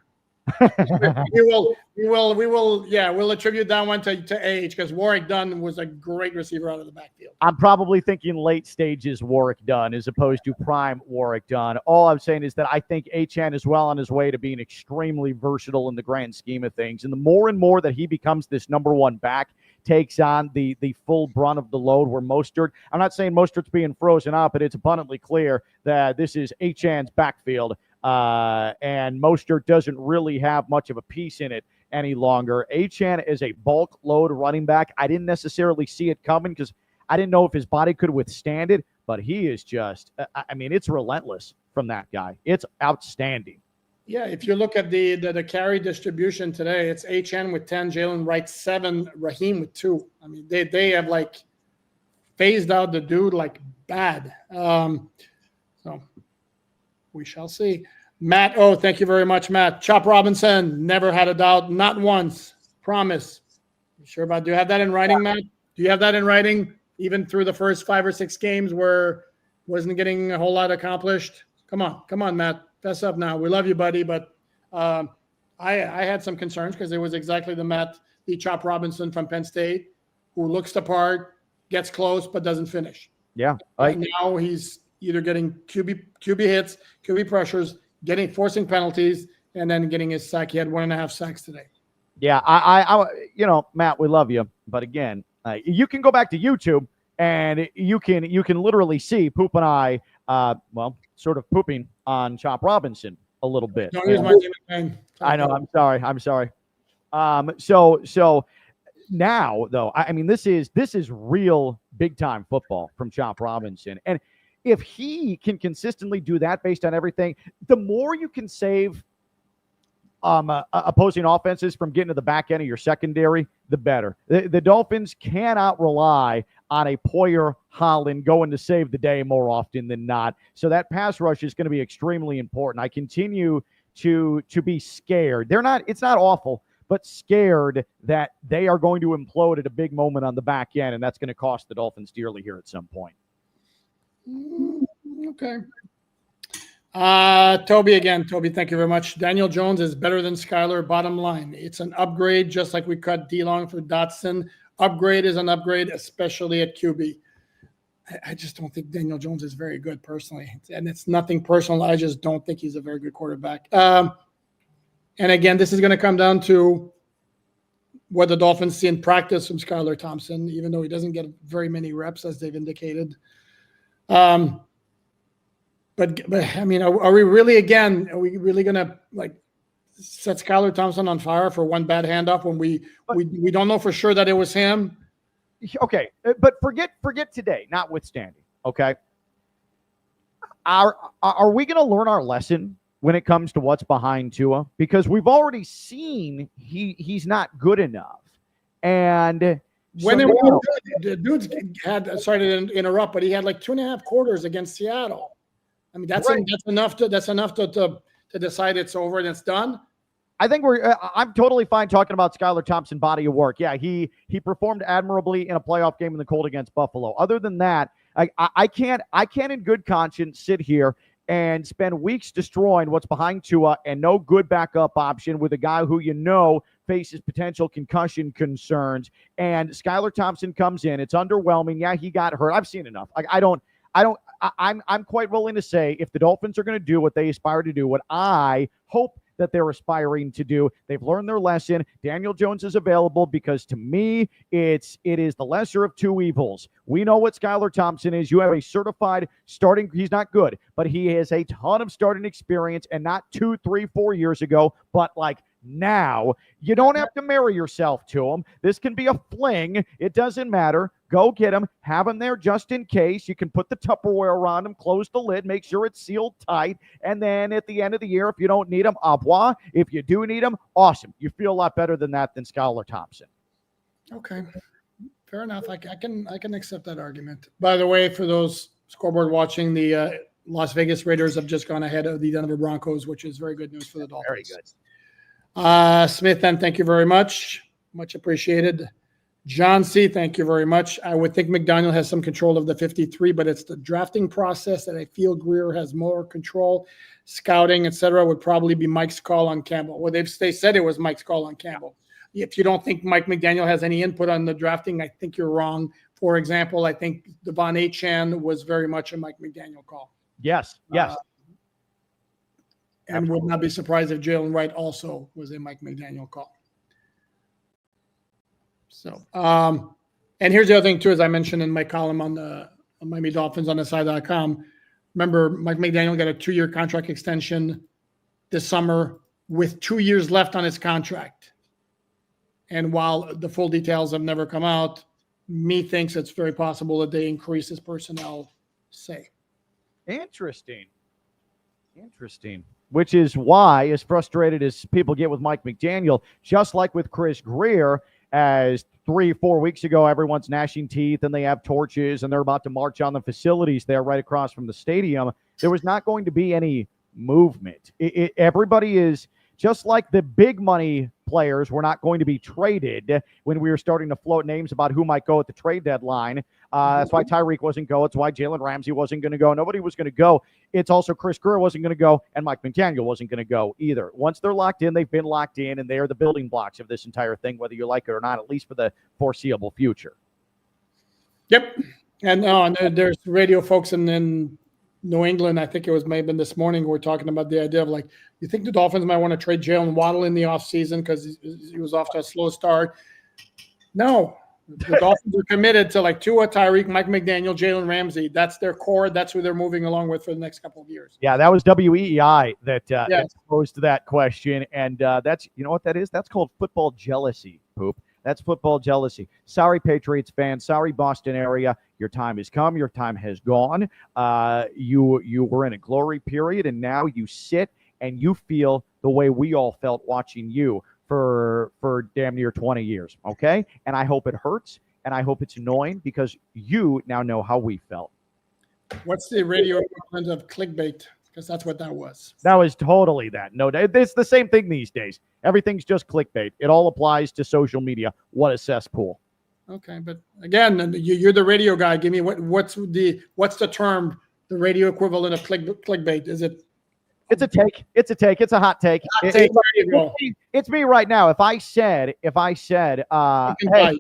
S1: We'll attribute that one to age, because Warwick Dunn was a great receiver out of the backfield.
S2: I'm probably thinking late stages Warwick Dunn as opposed to prime Warwick Dunn. All I'm saying is that I think HN is well on his way to being extremely versatile in the grand scheme of things. And the more and more that he becomes this number one back, takes on the full brunt of the load, where Mostert, I'm not saying Mostert's being frozen out, but it's abundantly clear that this is HN's backfield. And Mostert doesn't really have much of a piece in it any longer. HN is a bulk load running back. I didn't necessarily see it coming because I didn't know if his body could withstand it, but he is just, I mean, it's relentless from that guy. It's outstanding.
S1: Yeah, if you look at the carry distribution today, it's HN with 10, Jalen Wright 7, Raheem with 2. I mean, they have like phased out the dude like bad. So we shall see. Matt, thank you very much, Matt. Chop Robinson, never had a doubt, not once. Promise. You sure about? Do you have that in writing, Matt? Do you have that in writing, even through the first 5 or 6 games where wasn't getting a whole lot accomplished? Come on, Matt. Fess up now. We love you, buddy, but I had some concerns because it was exactly the Chop Robinson from Penn State, who looks the part, gets close, but doesn't finish.
S2: Yeah.
S1: Now he's either getting QB hits, QB pressures, forcing penalties, and then getting his sack. He had 1.5 sacks today.
S2: Yeah, I Matt, we love you, but again, you can go back to YouTube and you can literally see Poop and I, sort of pooping on Chop Robinson a little bit.
S1: Don't use my name.
S2: I know. I'm sorry. So now though, I mean, this is real big time football from Chop Robinson, and if he can consistently do that based on everything, the more you can save opposing offenses from getting to the back end of your secondary, the better. The Dolphins cannot rely on a Poyer Holland going to save the day more often than not. So that pass rush is going to be extremely important. I continue to be scared. It's not awful, but scared that they are going to implode at a big moment on the back end, and that's going to cost the Dolphins dearly here at some point.
S1: Okay. Toby again. Toby, thank you very much. Daniel Jones is better than Skyler, bottom line. It's an upgrade, just like we cut D-Long for Dotson. Upgrade is an upgrade, especially at QB. I just don't think Daniel Jones is very good personally. And it's nothing personal. I just don't think he's a very good quarterback. And again, this is going to come down to what the Dolphins see in practice from Skylar Thompson, even though he doesn't get very many reps, as they've indicated. But I mean, are we really going to like set Skylar Thompson on fire for one bad handoff when we don't know for sure that it was him?
S2: Okay, but forget today, notwithstanding. Okay, are we going to learn our lesson when it comes to what's behind Tua? Because we've already seen he's not good enough, and
S1: when it was good, the dudes had, sorry to interrupt, but he had like 2.5 quarters against Seattle. I mean, that's enough to decide it's over and it's done.
S2: I think I'm totally fine talking about Skylar Thompson body of work. Yeah, he performed admirably in a playoff game in the cold against Buffalo. Other than that, I can't in good conscience sit here and spend weeks destroying what's behind Tua and no good backup option with a guy who faces potential concussion concerns. And Skylar Thompson comes in. It's underwhelming. Yeah, he got hurt. I've seen enough. I'm quite willing to say if the Dolphins are going to do what they aspire to do, what I hope that they're aspiring to do, they've learned their lesson. Daniel Jones is available because to me, it is the lesser of two evils. We know what Skylar Thompson is. You have a certified starting. He's not good, but he has a ton of starting experience, and not 2, 3, 4 years ago, but like now. You don't have to marry yourself to him. This can be a fling. It doesn't matter. Go get him. Have him there just in case. You can put the Tupperware around him, close the lid, make sure it's sealed tight. And then at the end of the year, if you don't need him, au revoir. If you do need him, awesome. You feel a lot better than that than Skylar Thompson.
S1: Okay. Fair enough. I can accept that argument. By the way, for those scoreboard watching, the Las Vegas Raiders have just gone ahead of the Denver Broncos, which is very good news for the Dolphins.
S2: Very good.
S1: Smith, then, thank you very much. Much appreciated. John C., thank you very much. I would think McDaniel has some control of the 53, but it's the drafting process that I feel Greer has more control. Scouting, etc., would probably be Mike's call on Campbell. Well, they said it was Mike's call on Campbell. If you don't think Mike McDaniel has any input on the drafting, I think you're wrong. For example, I think Devon Achane was very much a Mike McDaniel call.
S2: Yes.
S1: And would not be surprised if Jalen Wright also was a Mike McDaniel call. So, and here's the other thing too, as I mentioned in my column on the Miami Dolphins on SI.com. Remember, Mike McDaniel got a 2-year contract extension this summer with 2 years left on his contract. And while the full details have never come out, me thinks it's very possible that they increase his personnel say.
S2: Interesting. Which is why, as frustrated as people get with Mike McDaniel, just like with Chris Greer, as 3-4 weeks ago, everyone's gnashing teeth and they have torches and they're about to march on the facilities there right across from the stadium, there was not going to be any movement. Everybody is, just like the big money players were not going to be traded when we were starting to float names about who might go at the trade deadline. That's why Tyreek wasn't go. It's why Jalen Ramsey wasn't going to go. Nobody was going to go. It's also Chris Greer wasn't going to go, and Mike McDaniel wasn't going to go either. Once they're locked in, they've been locked in, and they are the building blocks of this entire thing, whether you like it or not, at least for the foreseeable future.
S1: Yep. And there's radio folks in New England, I think it was maybe this morning, we're talking about the idea of, like, you think the Dolphins might want to trade Jalen Waddle in the offseason because he was off to a slow start. No. The Dolphins are committed to, like, Tua, Tyreek, Mike McDaniel, Jalen Ramsey. That's their core. That's who they're moving along with for the next couple of years.
S2: Yeah, that was WEEI that posed that question. And that's, you know what that is? That's called football jealousy, Poop. That's football jealousy. Sorry, Patriots fans. Sorry, Boston area. Your time has come. Your time has gone. You were in a glory period, and now you sit and you feel the way we all felt watching you for damn near 20 years, okay? And I hope it hurts, and I hope it's annoying because you now know how we felt.
S1: What's the radio equivalent of clickbait? Because that's what that was.
S2: That was totally that. No, it's the same thing these days. Everything's just clickbait. It all applies to social media. What a cesspool.
S1: Okay, but again, you're the radio guy. Give me what's the term, the radio equivalent of clickbait? Is it?
S2: It's a take. It's a take. It's a hot take. It's me right now. If I said, hey,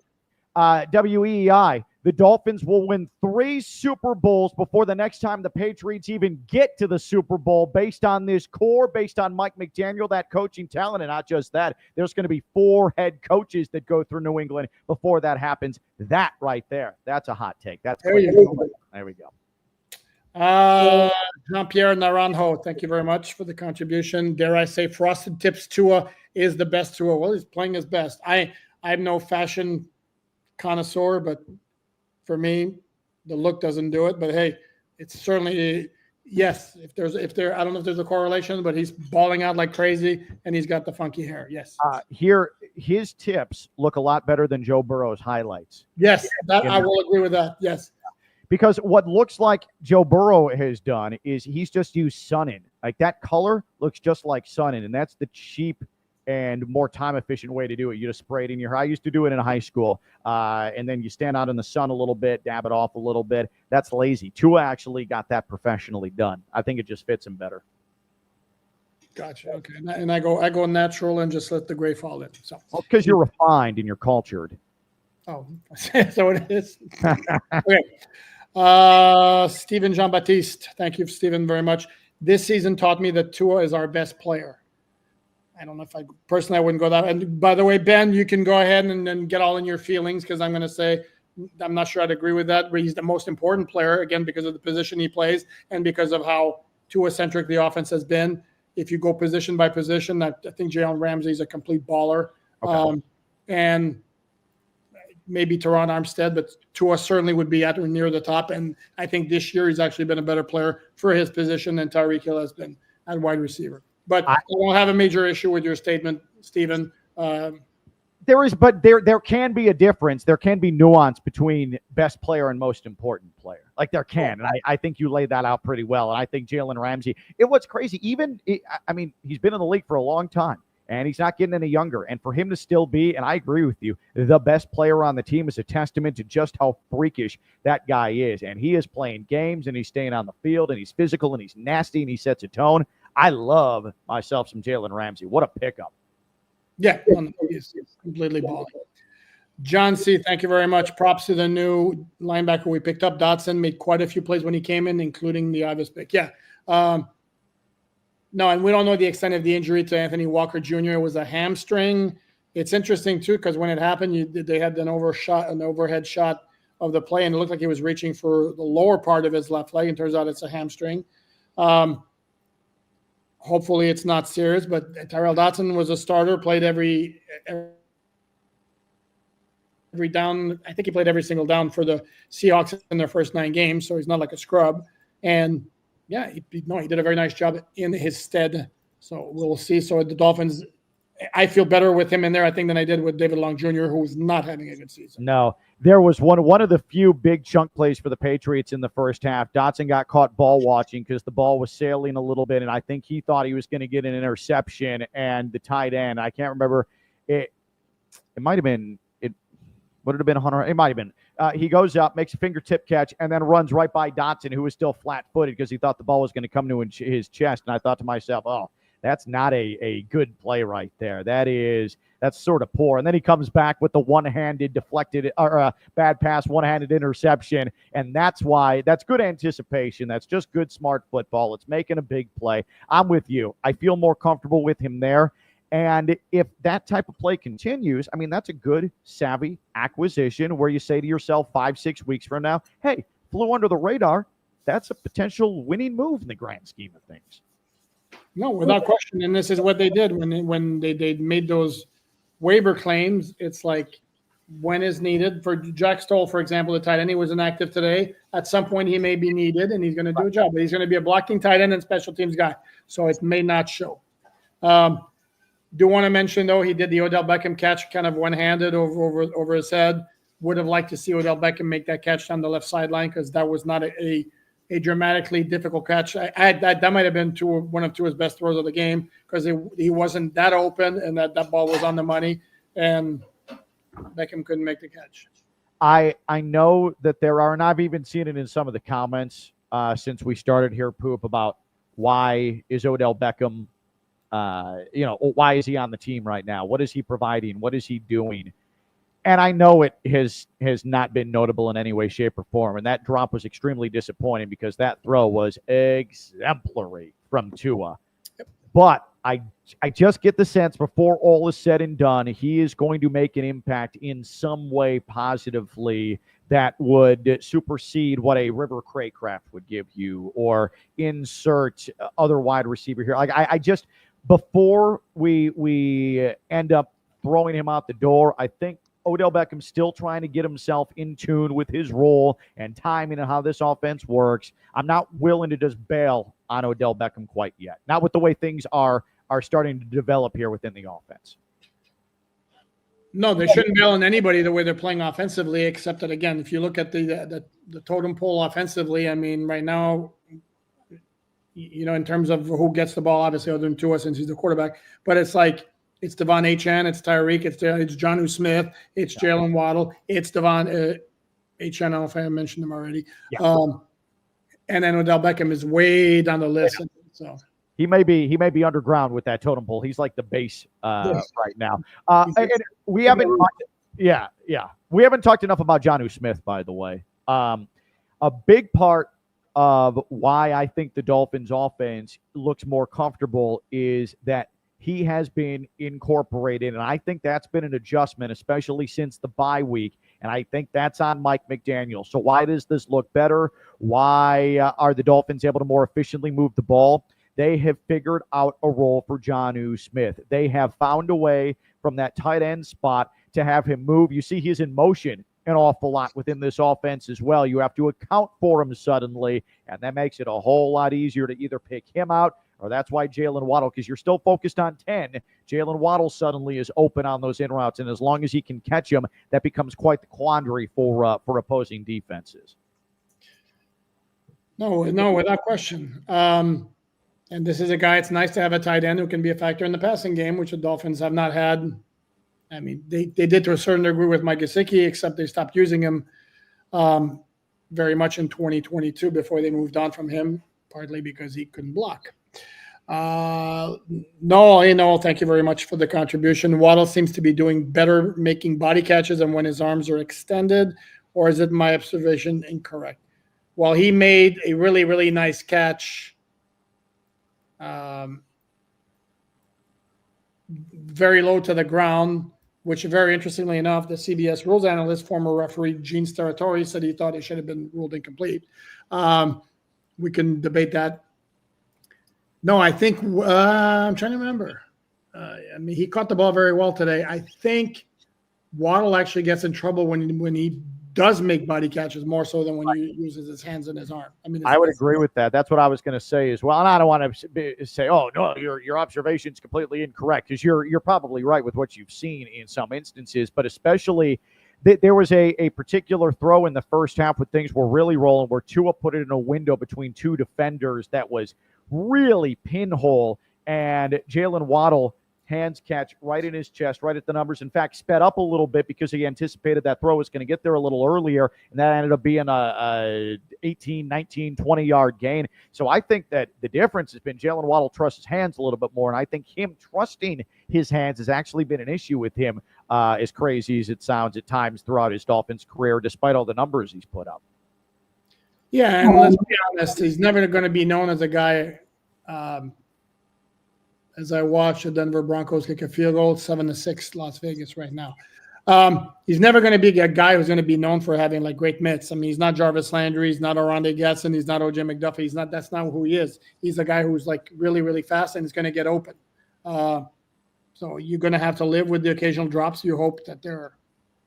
S2: WEI, the Dolphins will win 3 Super Bowls before the next time the Patriots even get to the Super Bowl, based on this core, based on Mike McDaniel, that coaching talent, and not just that. There's going to be 4 head coaches that go through New England before that happens. That right there, that's a hot take. There we go.
S1: Jean-Pierre Naranjo, thank you very much for the contribution. Dare I say, Frosted Tips Tua is the best Tua. Well, he's playing his best. I'm no fashion connoisseur, but for me, the look doesn't do it. But hey, it's certainly, yes, if there, I don't know if there's a correlation, but he's balling out like crazy and he's got the funky hair. Yes.
S2: Here, his tips look a lot better than Joe Burrow's highlights.
S1: Yes, I will agree with that. Yes.
S2: Because what looks like Joe Burrow has done is he's just used Sun-In. Like, that color looks just like Sun-In, and that's the cheap and more time-efficient way to do it. You just spray it in your hair. I used to do it in high school, and then you stand out in the sun a little bit, dab it off a little bit. That's lazy. Tua actually got that professionally done. I think it just fits him better.
S1: Gotcha. Okay, and I go natural and just let the gray fall in. So,
S2: because you're refined and you're cultured.
S1: Oh, so it is. Okay. Stephen Jean-Baptiste, thank you, Stephen, very much. This season taught me that Tua is our best player. I don't know if I wouldn't go that. And by the way, Ben, you can go ahead and then get all in your feelings, because I'm going to say I'm not sure I'd agree with that. But he's the most important player, again, because of the position he plays and because of how Tua-centric the offense has been. If you go position by position, I think Jalen Ramsey is a complete baller. Okay. And maybe Teron Armstead, but Tua certainly would be at or near the top. And I think this year he's actually been a better player for his position than Tyreek Hill has been at wide receiver. But I don't have a major issue with your statement, Stephen.
S2: There can be a difference. There can be nuance between best player and most important player. Like, there can. And I think you laid that out pretty well. And I think Jalen Ramsey, what's crazy, he's been in the league for a long time. And he's not getting any younger. And for him to still be, and I agree with you, the best player on the team is a testament to just how freakish that guy is. And he is playing games, and he's staying on the field, and he's physical, and he's nasty, and he sets a tone. I love myself some Jalen Ramsey. What a pickup.
S1: Yeah, he's completely balling. John C., thank you very much. Props to the new linebacker we picked up. Dotson made quite a few plays when he came in, including the obvious pick. Yeah. No, and we don't know the extent of the injury to Anthony Walker Jr. It was a hamstring. It's interesting, too, because when it happened, they had an overhead shot of the play, and it looked like he was reaching for the lower part of his left leg, and turns out it's a hamstring. Hopefully it's not serious, but Tyrell Dotson was a starter, played every every down. I think he played every single down for the Seahawks in their first 9 games, so he's not like a scrub. And yeah, he did a very nice job in his stead. So we'll see. So the Dolphins, I feel better with him in there, I think, than I did with David Long Jr., who was not having a good season.
S2: No, there was one of the few big chunk plays for the Patriots in the first half. Dotson got caught ball watching because the ball was sailing a little bit, and I think he thought he was going to get an interception. And the tight end, I can't remember, it might have been, would it have been Hunter? It might have been. He goes up, makes a fingertip catch, and then runs right by Dotson, who was still flat-footed because he thought the ball was going to come to his chest. And I thought to myself, oh, that's not a good play right there. That's sort of poor. And then he comes back with the one-handed deflected or bad pass, one-handed interception. And that's good anticipation. That's just good, smart football. It's making a big play. I'm with you. I feel more comfortable with him there. And if that type of play continues, I mean, that's a good, savvy acquisition where you say to yourself 5-6 weeks from now, hey, flew under the radar. That's a potential winning move in the grand scheme of things.
S1: No, without question. And this is what they did when they made those waiver claims. It's like when is needed. For Jack Stoll, for example, the tight end, he was inactive today. At some point, he may be needed, and he's going to do a job. But he's going to be a blocking tight end and special teams guy. So it may not show. Do want to mention, though, he did the Odell Beckham catch kind of one-handed over his head. Would have liked to see Odell Beckham make that catch down the left sideline because that was not a dramatically difficult catch. That might have been one of his best throws of the game because he wasn't that open and that ball was on the money and Beckham couldn't make the catch.
S2: I know that there are, and I've even seen it in some of the comments since we started here, Poop, about why is Odell Beckham, why is he on the team right now? What is he providing? What is he doing? And I know it has not been notable in any way, shape, or form. And that drop was extremely disappointing because that throw was exemplary from Tua. But I just get the sense before all is said and done, he is going to make an impact in some way positively that would supersede what a River Craycraft would give you or insert other wide receiver here. Like I just, before we end up throwing him out the door, I think Odell Beckham's still trying to get himself in tune with his role and timing and how this offense works. I'm not willing to just bail on Odell Beckham quite yet. Not with the way things are starting to develop here within the offense.
S1: No, they shouldn't bail on anybody the way they're playing offensively, except that, again, if you look at the totem pole offensively, I mean, right now, in terms of who gets the ball, obviously, other than Tua since he's the quarterback, but it's like, it's Devon Achane, it's Tyreek, it's Jonnu Smith, it's Jalen Waddle, it's Devon Achane. I don't know if I mentioned him already. Yeah. And then Odell Beckham is way down the list. Yeah. So
S2: he may be underground with that totem pole. He's like the base right now. And we haven't we haven't talked enough about Jonnu Smith, by the way. A big part of why I think the Dolphins offense looks more comfortable is that he has been incorporated, and I think that's been an adjustment, especially since the bye week, and I think that's on Mike McDaniel. So why does this look better? Why are the Dolphins able to more efficiently move the ball? They have figured out a role for Jonnu Smith. They have found a way from that tight end spot to have him move. You see he's in motion an awful lot within this offense as well. You have to account for him suddenly, and that makes it a whole lot easier to either pick him out, or that's why Jalen Waddle, because you're still focused on 10, Jalen Waddle suddenly is open on those in routes, and as long as he can catch them, that becomes quite the quandary for opposing defenses.
S1: No, without question. And this is a guy, it's nice to have a tight end who can be a factor in the passing game, which the Dolphins have not had. I mean, they did to a certain degree with Mike Gesicki, except they stopped using him very much in 2022 before they moved on from him, partly because he couldn't block. Thank you very much for the contribution. Waddle seems to be doing better making body catches and when his arms are extended, or is it my observation incorrect? Well, he made a really, really nice catch. Very low to the ground, which very interestingly enough, the CBS rules analyst, former referee Gene Steratore, said he thought it should have been ruled incomplete. We can debate that. No, I think I'm trying to remember. He caught the ball very well today. I think Waddle actually gets in trouble when he does make body catches more so than when he uses his hands and his arm. I mean,
S2: I would agree with that. That's what I was going to say as well. And I don't want to say, oh no, your observation is completely incorrect, because you're probably right with what you've seen in some instances, but especially there was a particular throw in the first half when things were really rolling, where Tua put it in a window between two defenders that was really pinhole, and Jalen Waddle hands catch right in his chest, right at the numbers. In fact, sped up a little bit because he anticipated that throw was going to get there a little earlier, and that ended up being a 18, 19, 20-yard gain. So I think that the difference has been Jalen Waddle trusts his hands a little bit more, and I think him trusting his hands has actually been an issue with him, as crazy as it sounds at times throughout his Dolphins career, despite all the numbers he's put up.
S1: Yeah, and let's be honest, he's never going to be known as a guy. As I watch the Denver Broncos kick a field goal, 7-6 Las Vegas right now. He's never going to be a guy who's going to be known for having like great mitts. I mean, he's not Jarvis Landry, he's not Oronde Gadsden, he's not OJ McDuffie. That's not who he is. He's a guy who's like really, really fast and is going to get open. So you're going to have to live with the occasional drops. You hope that they're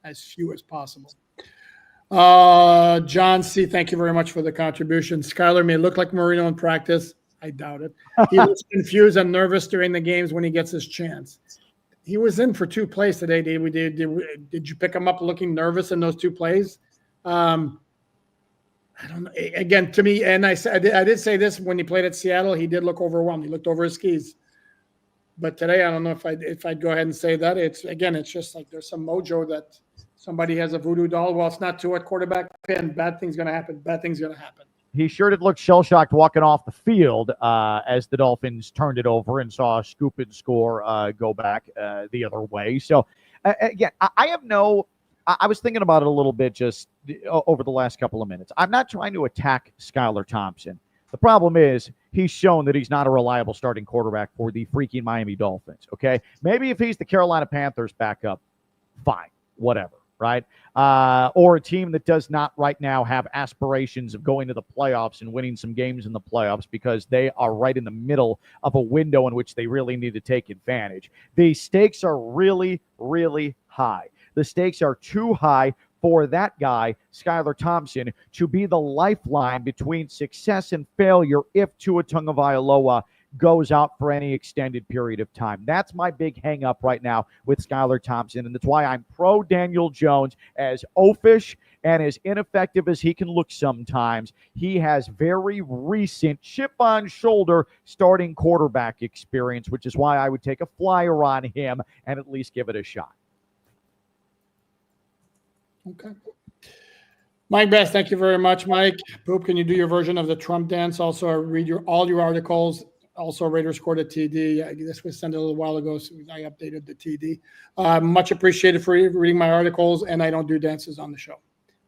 S1: as few as possible. John C., thank you very much for the contribution. Skyler may look like Marino in practice. I doubt it. He was confused and nervous during the games when he gets his chance. He was in for 2 plays today. Did you pick him up looking nervous in those 2 plays? I don't know. Again, to me, and I did say this when he played at Seattle, he did look overwhelmed. He looked over his skis. But today, I don't know if I'd go ahead and say that. It's just like there's some mojo that somebody has a voodoo doll. Well, it's not Tua at quarterback, and bad thing's going to happen. Bad thing's going to happen.
S2: He sure did look shell-shocked walking off the field as the Dolphins turned it over and saw a scoop and score go back the other way. So, again, I was thinking about it a little bit just over the last couple of minutes. I'm not trying to attack Skylar Thompson. The problem is he's shown that he's not a reliable starting quarterback for the freaking Miami Dolphins, okay? Maybe if he's the Carolina Panthers backup, fine, whatever. Right? Or a team that does not right now have aspirations of going to the playoffs and winning some games in the playoffs because they are right in the middle of a window in which they really need to take advantage. The stakes are really, really high. The stakes are too high for that guy, Skylar Thompson, to be the lifeline between success and failure if Tua Tagovailoa goes out for any extended period of time. That's my big hang up right now with Skylar Thompson, and that's why I'm pro Daniel Jones. As oafish and as ineffective as he can look sometimes, he has very recent chip on shoulder starting quarterback experience, which is why I would take a flyer on him and at least give it a shot.
S1: Okay. Mike Best, thank you very much, Mike. Poop, can you do your version of the Trump dance? Also, I read all your articles. Also, Raiders scored a TD. This was sent a little while ago, so I updated the TD. Much appreciated for reading my articles, and I don't do dances on the show.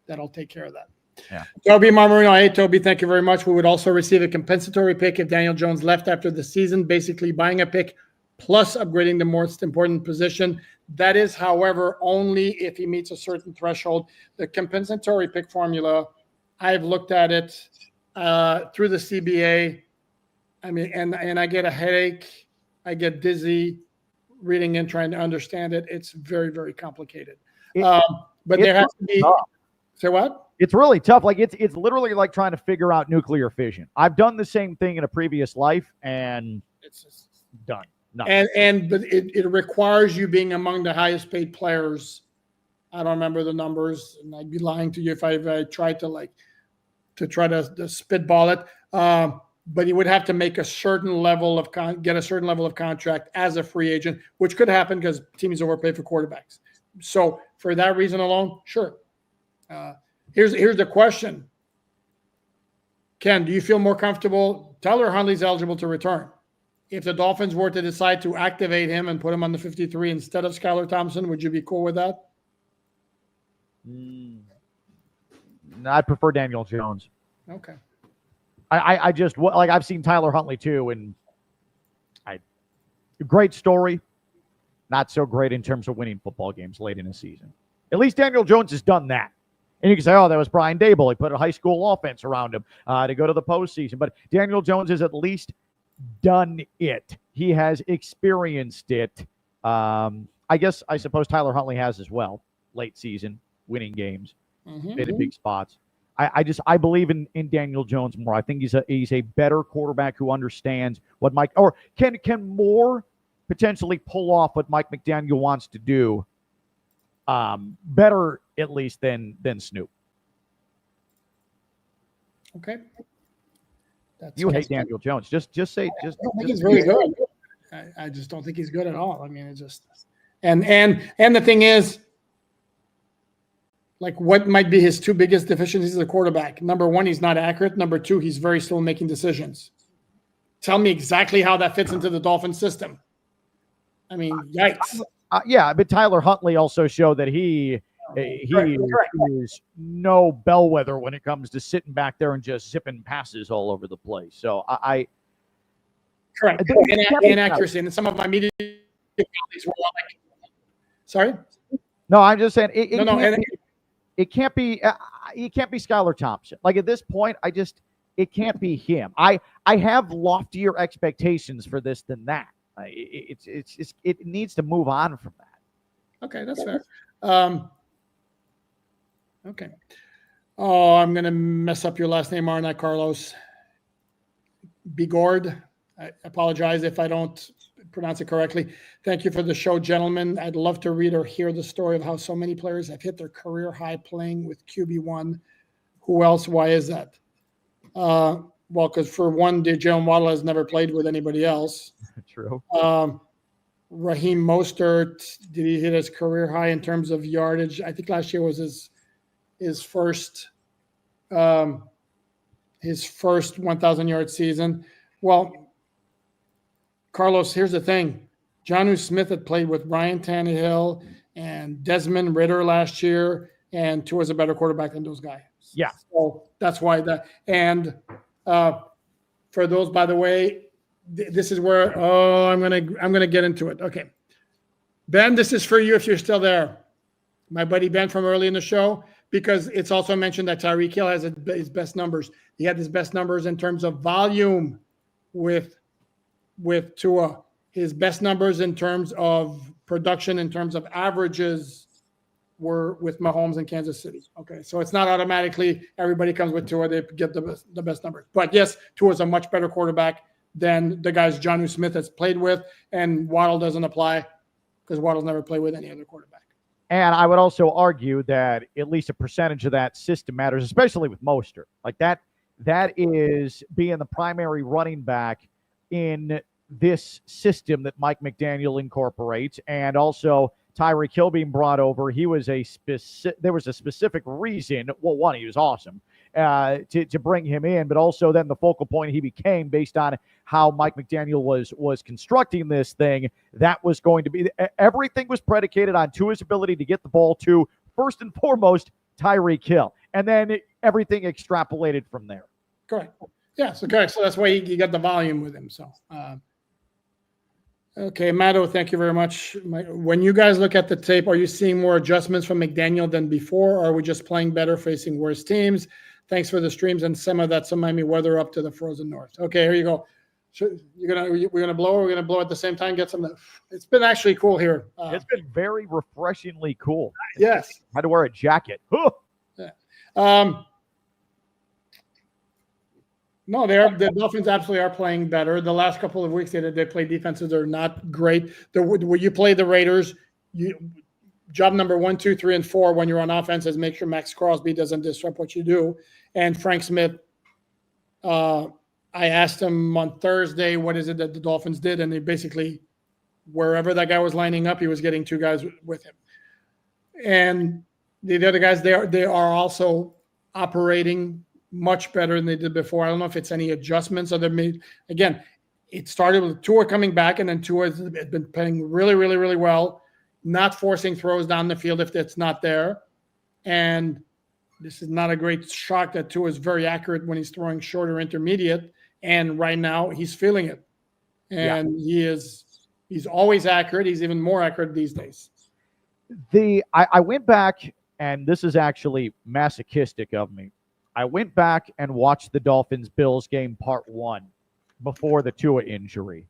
S1: That'll take care of that.
S2: Yeah.
S1: Toby Marmarino, hey, Toby, thank you very much. We would also receive a compensatory pick if Daniel Jones left after the season, basically buying a pick plus upgrading the most important position. That is, however, only if he meets a certain threshold. The compensatory pick formula, I've looked at it through the CBA. I mean, and I get a headache. I get dizzy reading and trying to understand it. It's very, very complicated. But there has to be.
S2: Tough.
S1: Say what?
S2: It's really tough. Like it's literally like trying to figure out nuclear fission. I've done the same thing in a previous life, and it's just done. Nothing.
S1: But it requires you being among the highest paid players. I don't remember the numbers, and I'd be lying to you if I tried to try to spitball it. But he would have to make a certain level of get a certain level of contract as a free agent, which could happen because teams overpay for quarterbacks. So for that reason alone, sure. Here's the question. Ken, do you feel more comfortable? Tyler Huntley's eligible to return. If the Dolphins were to decide to activate him and put him on the 53 instead of Skylar Thompson, would you be cool with that?
S2: I prefer Daniel Jones.
S1: Okay.
S2: I just like I've seen Tyler Huntley too, and great story, not so great in terms of winning football games late in the season. At least Daniel Jones has done that. And you can say, oh, that was Brian Dable. He put a high school offense around him to go to the postseason. But Daniel Jones has at least done it. He has experienced it. I suppose Tyler Huntley has as well. late season, winning games,
S1: Mm-hmm.
S2: in big spots. I believe in Daniel Jones more. I think he's a better quarterback who understands what Mike, or can more potentially pull off what Mike McDaniel wants to do, better at least than Snoop.
S1: Okay.
S2: You hate Daniel Jones. Just say.
S1: I don't think he's very good. I just don't think he's good at all. I mean, it just and the thing is, like, what might be his two biggest deficiencies as a quarterback? Number one, he's not accurate. Number two, he's very slow making decisions. Tell me exactly how that fits into the Dolphins system. I mean, yikes.
S2: Yeah, but Tyler Huntley also showed that he is no bellwether when it comes to sitting back there and just zipping passes all over the place. So
S1: correct. Inaccuracy. And some of my media colleagues were like, sorry?
S2: No, I'm just saying it can't be Skylar Thompson. Like, at this point, it can't be him. I have loftier expectations for this than that. It needs to move on from that.
S1: Okay, that's fair. Okay. Oh, I'm going to mess up your last name, aren't I, Carlos? Bigord. I apologize if I don't pronounce it correctly. Thank you for the show, gentlemen. I'd love to read or hear the story of how so many players have hit their career high playing with QB1. Who else? Why is that? Well, because for one, Jalen Waddle has never played with anybody else.
S2: True.
S1: Raheem Mostert, did he hit his career high in terms of yardage? I think last year was his first 1,000-yard season. Well, Carlos, here's the thing. Jonnu Smith had played with Ryan Tannehill and Desmond Ridder last year, and Tua's a better quarterback than those guys.
S2: Yeah.
S1: So that's why that. And for those, by the way, this is where I'm gonna get into it. Okay, Ben, this is for you if you're still there, my buddy Ben from early in the show, because it's also mentioned that Tyreek Hill has his best numbers. He had his best numbers in terms of volume with Tua. His best numbers in terms of production, in terms of averages, were with Mahomes in Kansas City. Okay, so it's not automatically everybody comes with Tua, they get the best numbers. But yes, Tua's a much better quarterback than the guys Jonnu Smith has played with, and Waddle doesn't apply because Waddle's never played with any other quarterback.
S2: And I would also argue that at least a percentage of that system matters, especially with Mostert. Like that is being the primary running back in this system that Mike McDaniel incorporates, and also Tyreek Hill being brought over. There was a specific reason. Well, one, he was awesome to bring him in, but also then the focal point he became based on how Mike McDaniel was constructing this thing. That was going to be everything was predicated on Tua's ability to get the ball to, first and foremost, Tyreek Hill, and then everything extrapolated from there.
S1: Correct. Yes, okay. So that's why you got the volume with him. So. Okay, Matto, thank you very much. When you guys look at the tape, are you seeing more adjustments from McDaniel than before, or are we just playing better, facing worse teams? Thanks for the streams and some of that some Miami weather up to the frozen north. Okay, here you go. So we're gonna blow. We're gonna blow at the same time. Get some. It's been actually cool here.
S2: It's been very refreshingly cool.
S1: Yes.
S2: I had to wear a jacket.
S1: Yeah. No, the Dolphins absolutely are playing better. The last couple of weeks they play defenses are not great. When you play the Raiders, job number 1, 2, 3, and 4 when you're on offense is make sure Max Crosby doesn't disrupt what you do. And Frank Smith, I asked him on Thursday, what is it that the Dolphins did? And they basically, wherever that guy was lining up, he was getting 2 guys with him. And the other guys, they are also operating much better than they did before. I don't know if it's any adjustments or again, it started with Tua coming back, and then Tua has been playing really, really, really well, not forcing throws down the field if it's not there. And this is not a great shock that Tua is very accurate when he's throwing short or intermediate. And right now he's feeling it. And he's always accurate. He's even more accurate these days.
S2: I went back, and this is actually masochistic of me. I went back and watched the Dolphins-Bills game part 1 before the Tua injury,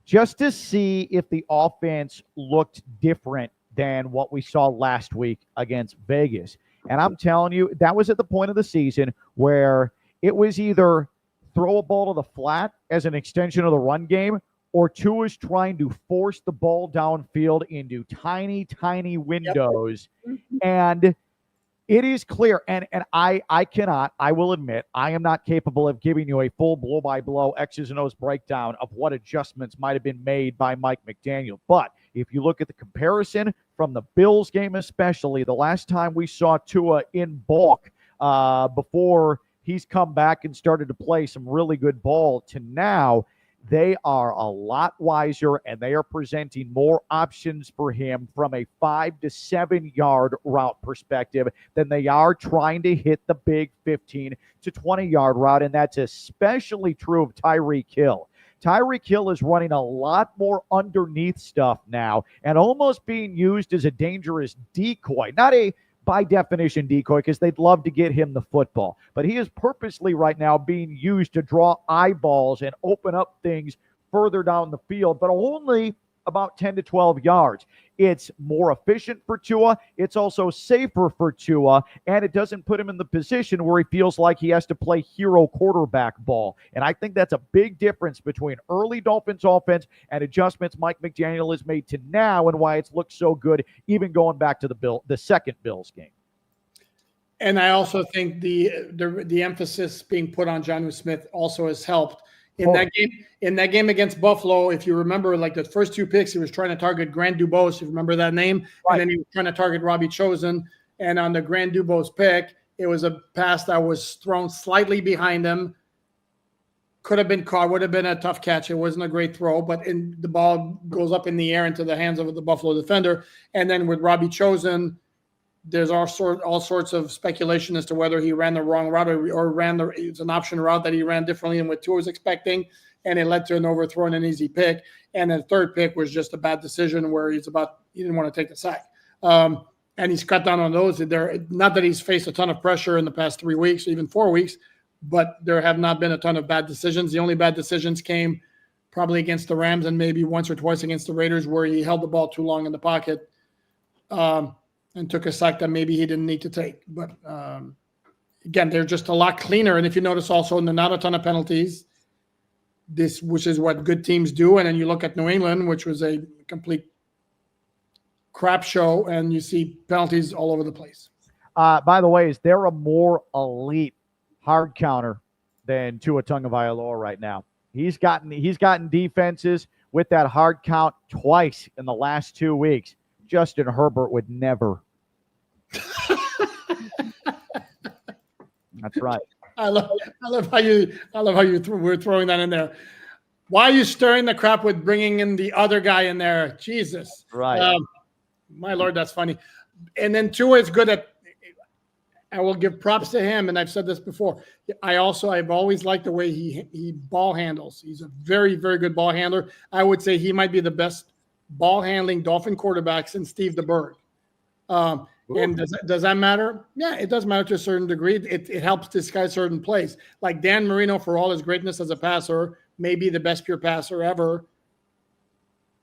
S2: just to see if the offense looked different than what we saw last week against Vegas. And I'm telling you, that was at the point of the season where it was either throw a ball to the flat as an extension of the run game, or Tua's trying to force the ball downfield into tiny, tiny windows. Yep. And it is clear, and I will admit, I am not capable of giving you a full blow-by-blow X's and O's breakdown of what adjustments might have been made by Mike McDaniel. But if you look at the comparison from the Bills game especially, the last time we saw Tua in bulk before he's come back and started to play some really good ball to now, they are a lot wiser, and they are presenting more options for him from a 5 to 7 yard route perspective than they are trying to hit the big 15 to 20 yard route. And that's especially true of Tyreek Hill. Tyreek Hill is running a lot more underneath stuff now and almost being used as a dangerous decoy, not a by definition decoy, because they'd love to get him the football. But he is purposely right now being used to draw eyeballs and open up things further down the field, but only about 10 to 12 yards. It's more efficient for Tua. It's also safer for Tua, and it doesn't put him in the position where he feels like he has to play hero quarterback ball. And I think that's a big difference between early Dolphins offense and adjustments Mike McDaniel has made to now, and why it's looked so good even going back to the second Bills game.
S1: And I also think the emphasis being put on Jonnu Smith also has helped. In that game against Buffalo, if you remember, like the first two picks, he was trying to target Grand Dubose, you remember that name? Right. And then he was trying to target Robbie Chosen. And on the Grand Dubose pick, it was a pass that was thrown slightly behind him. Could have been caught, would have been a tough catch. It wasn't a great throw, but the ball goes up in the air into the hands of the Buffalo defender. And then with Robbie Chosen, there's all sorts of speculation as to whether he ran the wrong route or it's an option route that he ran differently than what Tua was expecting, and it led to an overthrow and an easy pick. And the third pick was just a bad decision where he didn't want to take the sack. And he's cut down on those. Not that he's faced a ton of pressure in the past 3 weeks, even 4 weeks, but there have not been a ton of bad decisions. The only bad decisions came probably against the Rams and maybe once or twice against the Raiders, where he held the ball too long in the pocket. And took a sack that maybe he didn't need to take. But again, they're just a lot cleaner. And if you notice also, they're not a ton of penalties, which is what good teams do. And then you look at New England, which was a complete crap show, and you see penalties all over the place.
S2: By the way, is there a more elite hard counter than Tua Tagovailoa right now? He's gotten defenses with that hard count twice in the last 2 weeks. Justin Herbert would never. That's right.
S1: I love how you we're throwing that in there. Why are you stirring the crap with bringing in the other guy in there? Jesus.
S2: Right.
S1: My Lord, that's funny. And then Tua is good at. I will give props to him, and I've said this before. I've always liked the way he ball handles. He's a very, very good ball handler. I would say he might be the best ball handling Dolphin quarterback since Steve DeBerg. And does that matter? Yeah, it does matter to a certain degree. It helps disguise certain plays. Like Dan Marino, for all his greatness as a passer, maybe the best pure passer ever,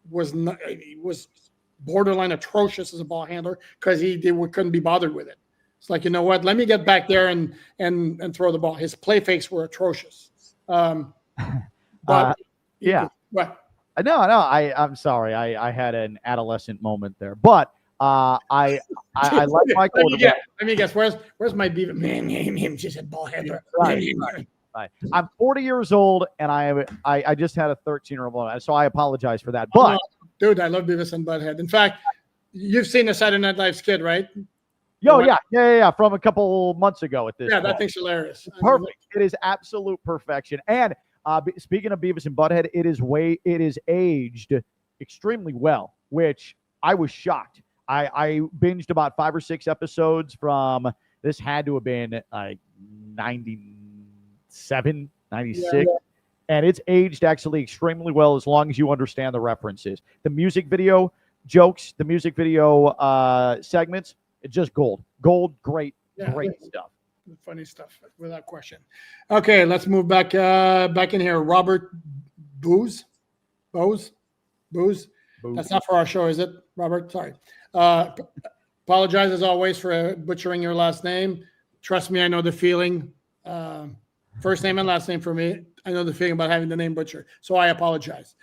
S1: was borderline atrocious as a ball handler because he couldn't be bothered with it. It's like, you know what? Let me get back there and throw the ball. His play fakes were atrocious. But
S2: yeah.
S1: What?
S2: No, I'm sorry. I had an adolescent moment there, but I like my quarterback.
S1: Let me guess. Where's my beaver? Man, just a ball handler.
S2: Right. I'm 40 years old, and I just had a 13-year-old, so I apologize for that. But
S1: dude, I love Beavis and Butthead. In fact, you've seen the Saturday Night Live skit, right?
S2: Yeah. From a couple months ago at this.
S1: Yeah, that thing's hilarious.
S2: Perfect. It is absolute perfection. And speaking of Beavis and Butthead, it is aged extremely well, which I was shocked. I binged about 5 or 6 episodes from, this had to have been like 97, 96. Yeah. And it's aged actually extremely well as long as you understand the references. The music video jokes, the music video segments, it's just gold. Great stuff.
S1: Funny stuff, without question. Okay, let's move back in here. Robert Booze. That's not for our show, is it, Robert? Sorry. Apologize as always for butchering your last name. Trust me, I know the feeling. First name and last name for me. I know the feeling about having the name butchered. So I apologize.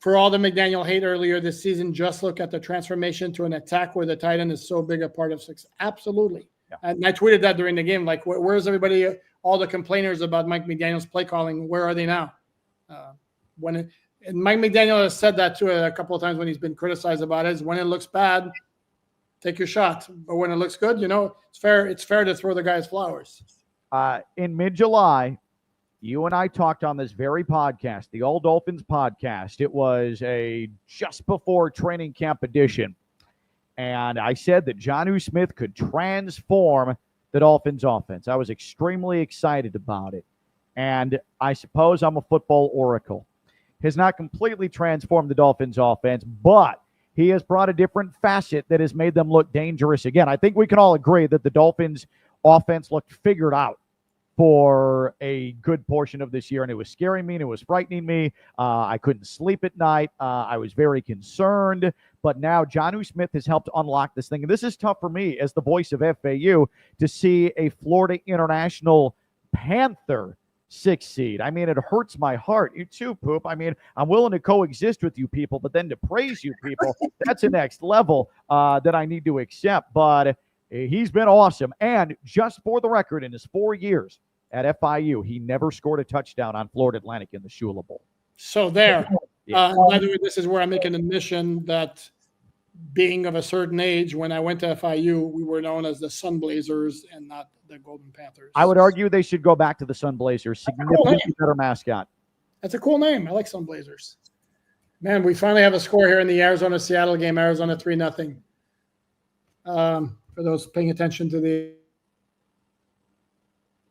S1: For all the McDaniel hate earlier this season, just look at the transformation to an attack where the tight end is so big a part of success. Absolutely. Yeah. And I tweeted that during the game. Like, where's everybody, all the complainers about Mike McDaniel's play calling? Where are they now? And Mike McDaniel has said that too a couple of times when he's been criticized about it. Is when it looks bad, take your shot. But when it looks good, it's fair. It's fair to throw the guys flowers.
S2: In mid-July, you and I talked on this very podcast, the All Dolphins podcast. It was a just before training camp edition. And I said that Jonnu Smith could transform the Dolphins offense. I was extremely excited about it. And I suppose I'm a football oracle. Has not completely transformed the Dolphins offense, but he has brought a different facet that has made them look dangerous again. I think we can all agree that the Dolphins offense looked figured out for a good portion of this year, and it was scaring me and it was frightening me. I couldn't sleep at night. I was very concerned, but now Jonnu Smith has helped unlock this thing. And this is tough for me as the voice of FAU to see a Florida International Panther 6 seed. I mean, it hurts my heart. You too, Poop. I mean, I'm willing to coexist with you people, but then to praise you people, that's the next level that I need to accept. But he's been awesome. And just for the record, in his 4 years at FIU, he never scored a touchdown on Florida Atlantic in the Shula Bowl.
S1: So there. By the way, this is where I make an admission that being of a certain age, when I went to FIU, we were known as the Sun Blazers and not the Golden Panthers.
S2: I would argue they should go back to the Sun Blazers. Significantly better mascot.
S1: That's a cool name. I like Sun Blazers. Man, we finally have a score here in the Arizona-Seattle game. Arizona 3-0. For those paying attention to the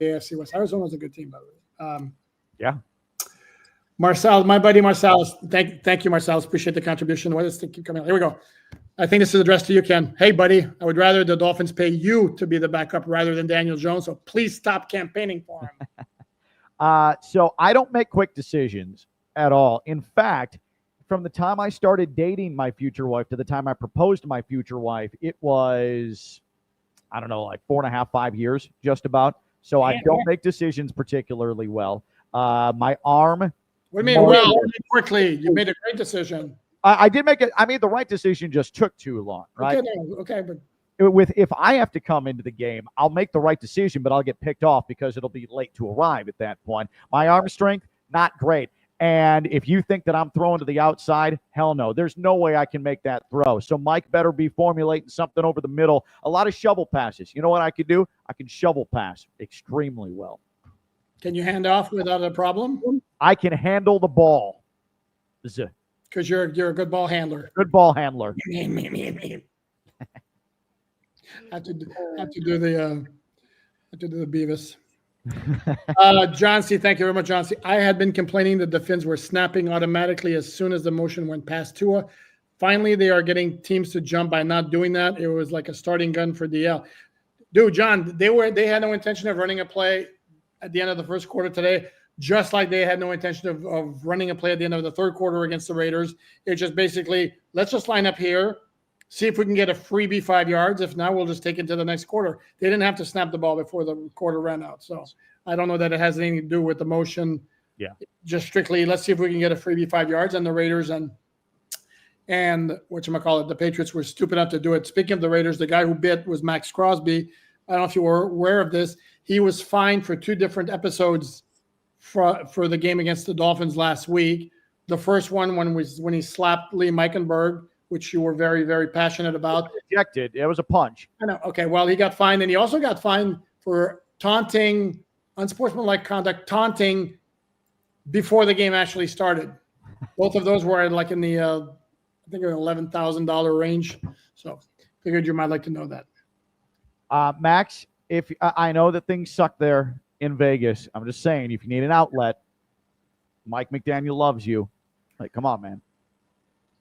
S1: AFC West. Arizona's a good team, by the way.
S2: Yeah.
S1: Marcel, my buddy Marcellus. Thank you, Marcellus. Appreciate the contribution. Why does it keep coming out? Here we go. I think this is addressed to you, Ken. Hey, buddy, I would rather the Dolphins pay you to be the backup rather than Daniel Jones, so please stop campaigning for him.
S2: So I don't make quick decisions at all. In fact, from the time I started dating my future wife to the time I proposed to my future wife, it was, I don't know, like 4.5, 5 years, just about. So I don't make decisions particularly well. My arm.
S1: What do you mean, well, quickly? You made a great decision.
S2: I did make it. I mean, the right decision just took too long, right?
S1: Okay, but
S2: if I have to come into the game, I'll make the right decision, but I'll get picked off because it'll be late to arrive at that point. My arm strength, not great. And if you think that I'm throwing to the outside, hell no. There's no way I can make that throw. So Mike better be formulating something over the middle. A lot of shovel passes. You know what I could do? I can shovel pass extremely well.
S1: Can you hand off without a problem?
S2: I can handle the ball.
S1: Because you're a good ball handler.
S2: Good ball handler.
S1: have to do the Beavis. John C, thank you very much, John C. I had been complaining that the fins were snapping automatically as soon as the motion went past Tua. Finally, they are getting teams to jump by not doing that. It was like a starting gun for DL. Dude, John, they had no intention of running a play at the end of the first quarter today, just like they had no intention of running a play at the end of the third quarter against the Raiders. It's just basically, let's just line up here, see if we can get a freebie 5 yards. If not, we'll just take it to the next quarter. They didn't have to snap the ball before the quarter ran out. So I don't know that it has anything to do with the motion.
S2: Yeah.
S1: Just strictly, let's see if we can get a freebie 5 yards. And the Raiders and whatchamacallit, the Patriots were stupid enough to do it. Speaking of the Raiders, the guy who bit was Max Crosby. I don't know if you were aware of this. He was fined for 2 different episodes for the game against the Dolphins last week. The first one when he slapped Lee Meikenberg, which you were very, very passionate about.
S2: Rejected. It was a punch.
S1: I know. Okay, well, he got fined, and he also got fined for taunting, unsportsmanlike conduct, taunting before the game actually started. Both of those were like in the, I think, $11,000 range. So figured you might like to know that.
S2: Max, if I know that things suck there in Vegas, I'm just saying, if you need an outlet, Mike McDaniel loves you. Like, come on, man.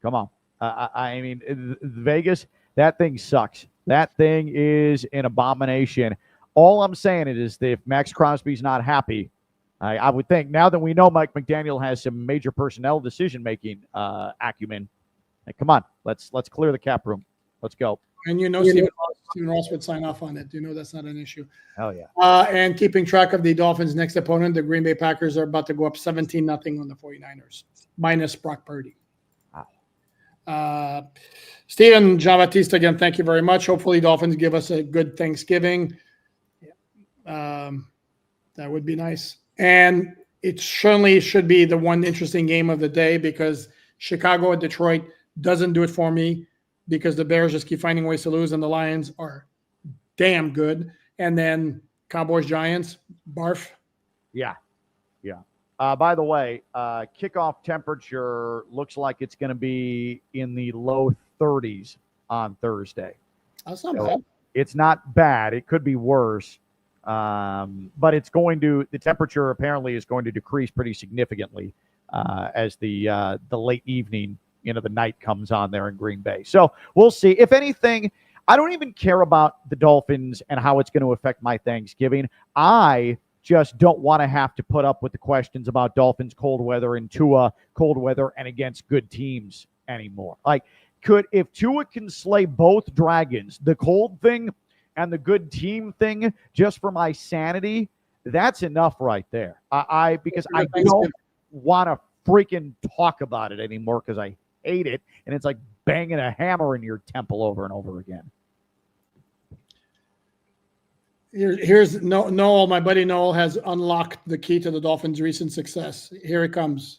S2: Come on. I mean, Vegas, that thing sucks. That thing is an abomination. All I'm saying is that if Max Crosby's not happy, I would think, now that we know Mike McDaniel has some major personnel decision-making acumen, like, come on, let's clear the cap room. Let's go.
S1: And Stephen Ross would sign off on it. That's not an issue.
S2: Hell yeah.
S1: And keeping track of the Dolphins' next opponent, the Green Bay Packers are about to go up 17-0 on the 49ers, minus Brock Purdy.
S2: Wow.
S1: Steven Jean-Baptiste, again, thank you very much. Hopefully Dolphins give us a good Thanksgiving. That would be nice. And it certainly should be the one interesting game of the day, because Chicago and Detroit doesn't do it for me, because the Bears just keep finding ways to lose, and the Lions are damn good. And then Cowboys-Giants, barf.
S2: Yeah. By the way, kickoff temperature looks like it's going to be in the low 30s on Thursday.
S1: That's not bad.
S2: It's not bad. It could be worse. But the temperature apparently is going to decrease pretty significantly as the late evening, the night comes on there in Green Bay. So we'll see. If anything, I don't even care about the Dolphins and how it's going to affect my Thanksgiving. I just don't want to have to put up with the questions about Dolphins cold weather and Tua cold weather and against good teams anymore. Like, if Tua can slay both dragons, the cold thing and the good team thing, just for my sanity, that's enough right there. Because I don't want to freaking talk about it anymore, because I hate it, and it's like banging a hammer in your temple over and over again.
S1: Here's Noel. My buddy Noel has unlocked the key to the Dolphins' recent success. Here it comes.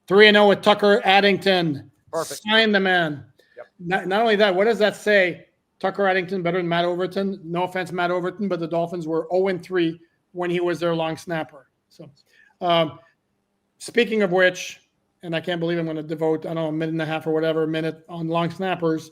S1: 3-0 with Tucker Addington.
S2: Perfect.
S1: Sign the man.
S2: Yep.
S1: Not only that, what does that say? Tucker Addington better than Matt Overton. No offense, Matt Overton, but the Dolphins were 0-3 when he was their long snapper. So, speaking of which, and I can't believe I'm going to devote, a minute and a half or whatever minute on long snappers,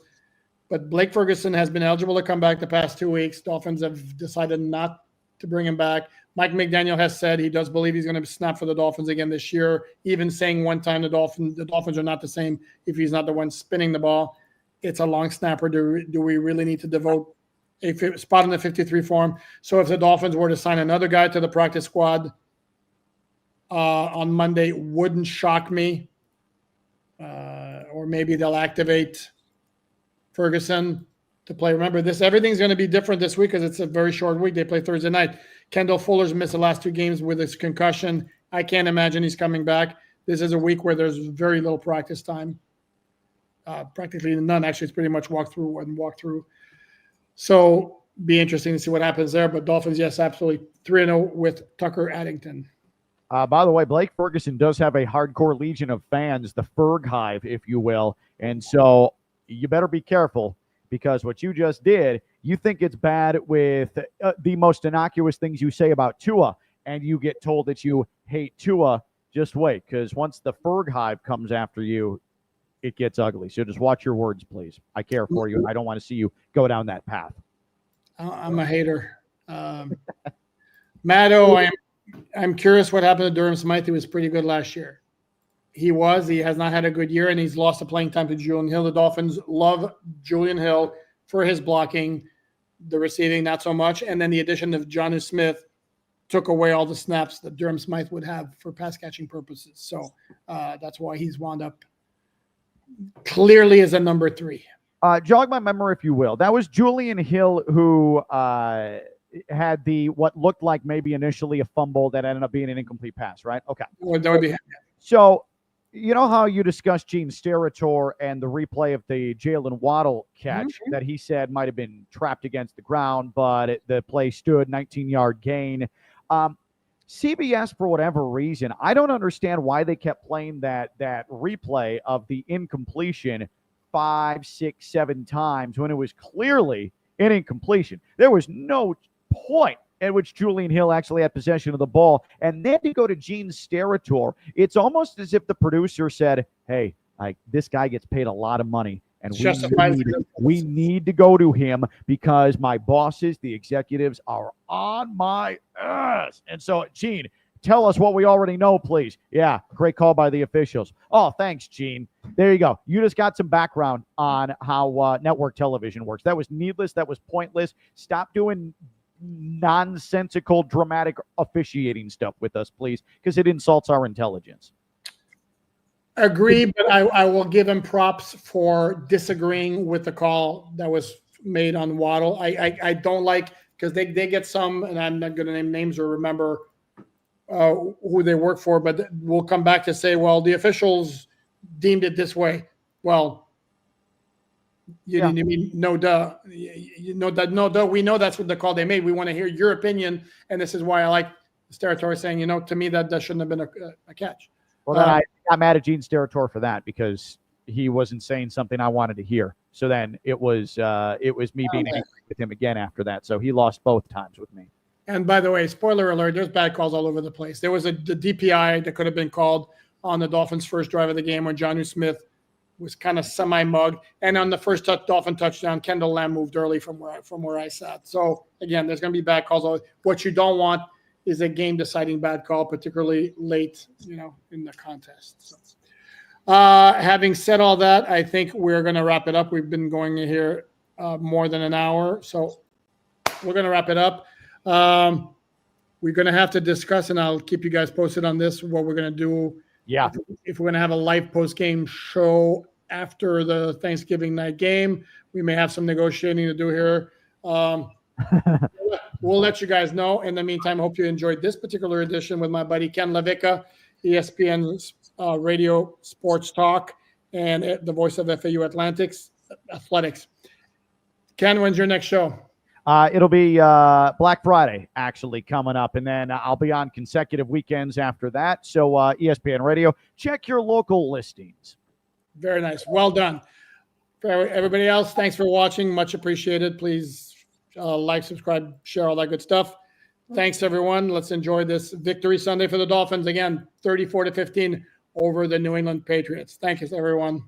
S1: but Blake Ferguson has been eligible to come back the past 2 weeks. Dolphins have decided not to bring him back. Mike McDaniel has said he does believe he's going to snap for the Dolphins again this year, even saying one time the Dolphins are not the same if he's not the one spinning the ball. It's a long snapper. Do we really need to devote a spot in the 53 for him? So if the Dolphins were to sign another guy to the practice squad on Monday, wouldn't shock me. Or maybe they'll activate Ferguson to play. Remember, everything's going to be different this week because it's a very short week. They play Thursday night. Kendall Fuller's missed the last 2 games with his concussion. I can't imagine he's coming back. This is a week where there's very little practice time. Practically none. Actually, it's pretty much walk through. So be interesting to see what happens there. But Dolphins, yes, absolutely. 3-0 with Tucker Addington.
S2: By the way, Blake Ferguson does have a hardcore legion of fans, the Ferg Hive, if you will. And so you better be careful, because what you just did, you think it's bad with the most innocuous things you say about Tua, and you get told that you hate Tua. Just wait, because once the Ferg Hive comes after you, it gets ugly. So just watch your words, please. I care for you. I don't want to see you go down that path.
S1: I'm a hater. Matto, I'm curious what happened to Durham Smythe. He was pretty good last year. He has not had a good year, and he's lost the playing time to Julian Hill. The Dolphins love Julian Hill for his blocking, the receiving, not so much. And then the addition of Jonnu Smith took away all the snaps that Durham Smythe would have for pass catching purposes. So that's why he's wound up clearly as a number 3.
S2: Jog my memory, if you will. That was Julian Hill who had what looked like maybe initially a fumble that ended up being an incomplete pass, right? Okay.
S1: Well, that would be him.
S2: So, you know how you discussed Gene Steratore and the replay of the Jalen Waddle catch that he said might have been trapped against the ground, but the play stood, 19-yard gain. CBS, for whatever reason, I don't understand why they kept playing that replay of the incompletion 5, 6, 7 times when it was clearly an incompletion. There was no point at which Julian Hill actually had possession of the ball. And then to go to Gene Steratore, it's almost as if the producer said, hey, this guy gets paid a lot of money, and we need to go to him because my bosses, the executives, are on my ass. And so, Gene, tell us what we already know, please. Yeah, great call by the officials. Oh, thanks, Gene. There you go. You just got some background on how network television works. That was needless. That was pointless. Stop doing nonsensical, dramatic officiating stuff with us, please, because it insults our intelligence.
S1: Agree, but I will give him props for disagreeing with the call that was made on Waddle. I don't like, because they get some, and I'm not going to name names or remember who they work for, but we'll come back to say, well, the officials deemed it this way. Well, you mean no duh. No duh. We know that's what the call they made. We want to hear your opinion, and this is why I like Steratore saying, to me that shouldn't have been a catch.
S2: Well, then I got mad at Gene Steratore for that because he wasn't saying something I wanted to hear. So then it was me being angry with him again after that. So he lost both times with me.
S1: And by the way, spoiler alert, there's bad calls all over the place. There was the DPI that could have been called on the Dolphins' first drive of the game when Jonnu Smith was kind of semi-mugged. And on the first Dolphin touchdown, Kendall Lamb moved early from where I sat. So, again, there's going to be bad calls. What you don't want is a game-deciding bad call, particularly late, in the contest. So, having said all that, I think we're going to wrap it up. We've been going here more than an hour, so we're going to wrap it up. We're going to have to discuss, and I'll keep you guys posted on this, what we're going to do.
S2: Yeah.
S1: If we're going to have a live post-game show after the Thanksgiving night game, we may have some negotiating to do here. We'll let you guys know. In the meantime, I hope you enjoyed this particular edition with my buddy Ken LaVicka, ESPN Radio Sports Talk, and the voice of FAU Athletics. Ken, when's your next show?
S2: It'll be Black Friday, actually, coming up, and then I'll be on consecutive weekends after that. So ESPN Radio, check your local listings.
S1: Very nice. Well done. For everybody else, thanks for watching. Much appreciated. Please like, subscribe, share, all that good stuff. Thanks, everyone. Let's enjoy this victory Sunday for the Dolphins. Again, 34-15 over the New England Patriots. Thank you, everyone.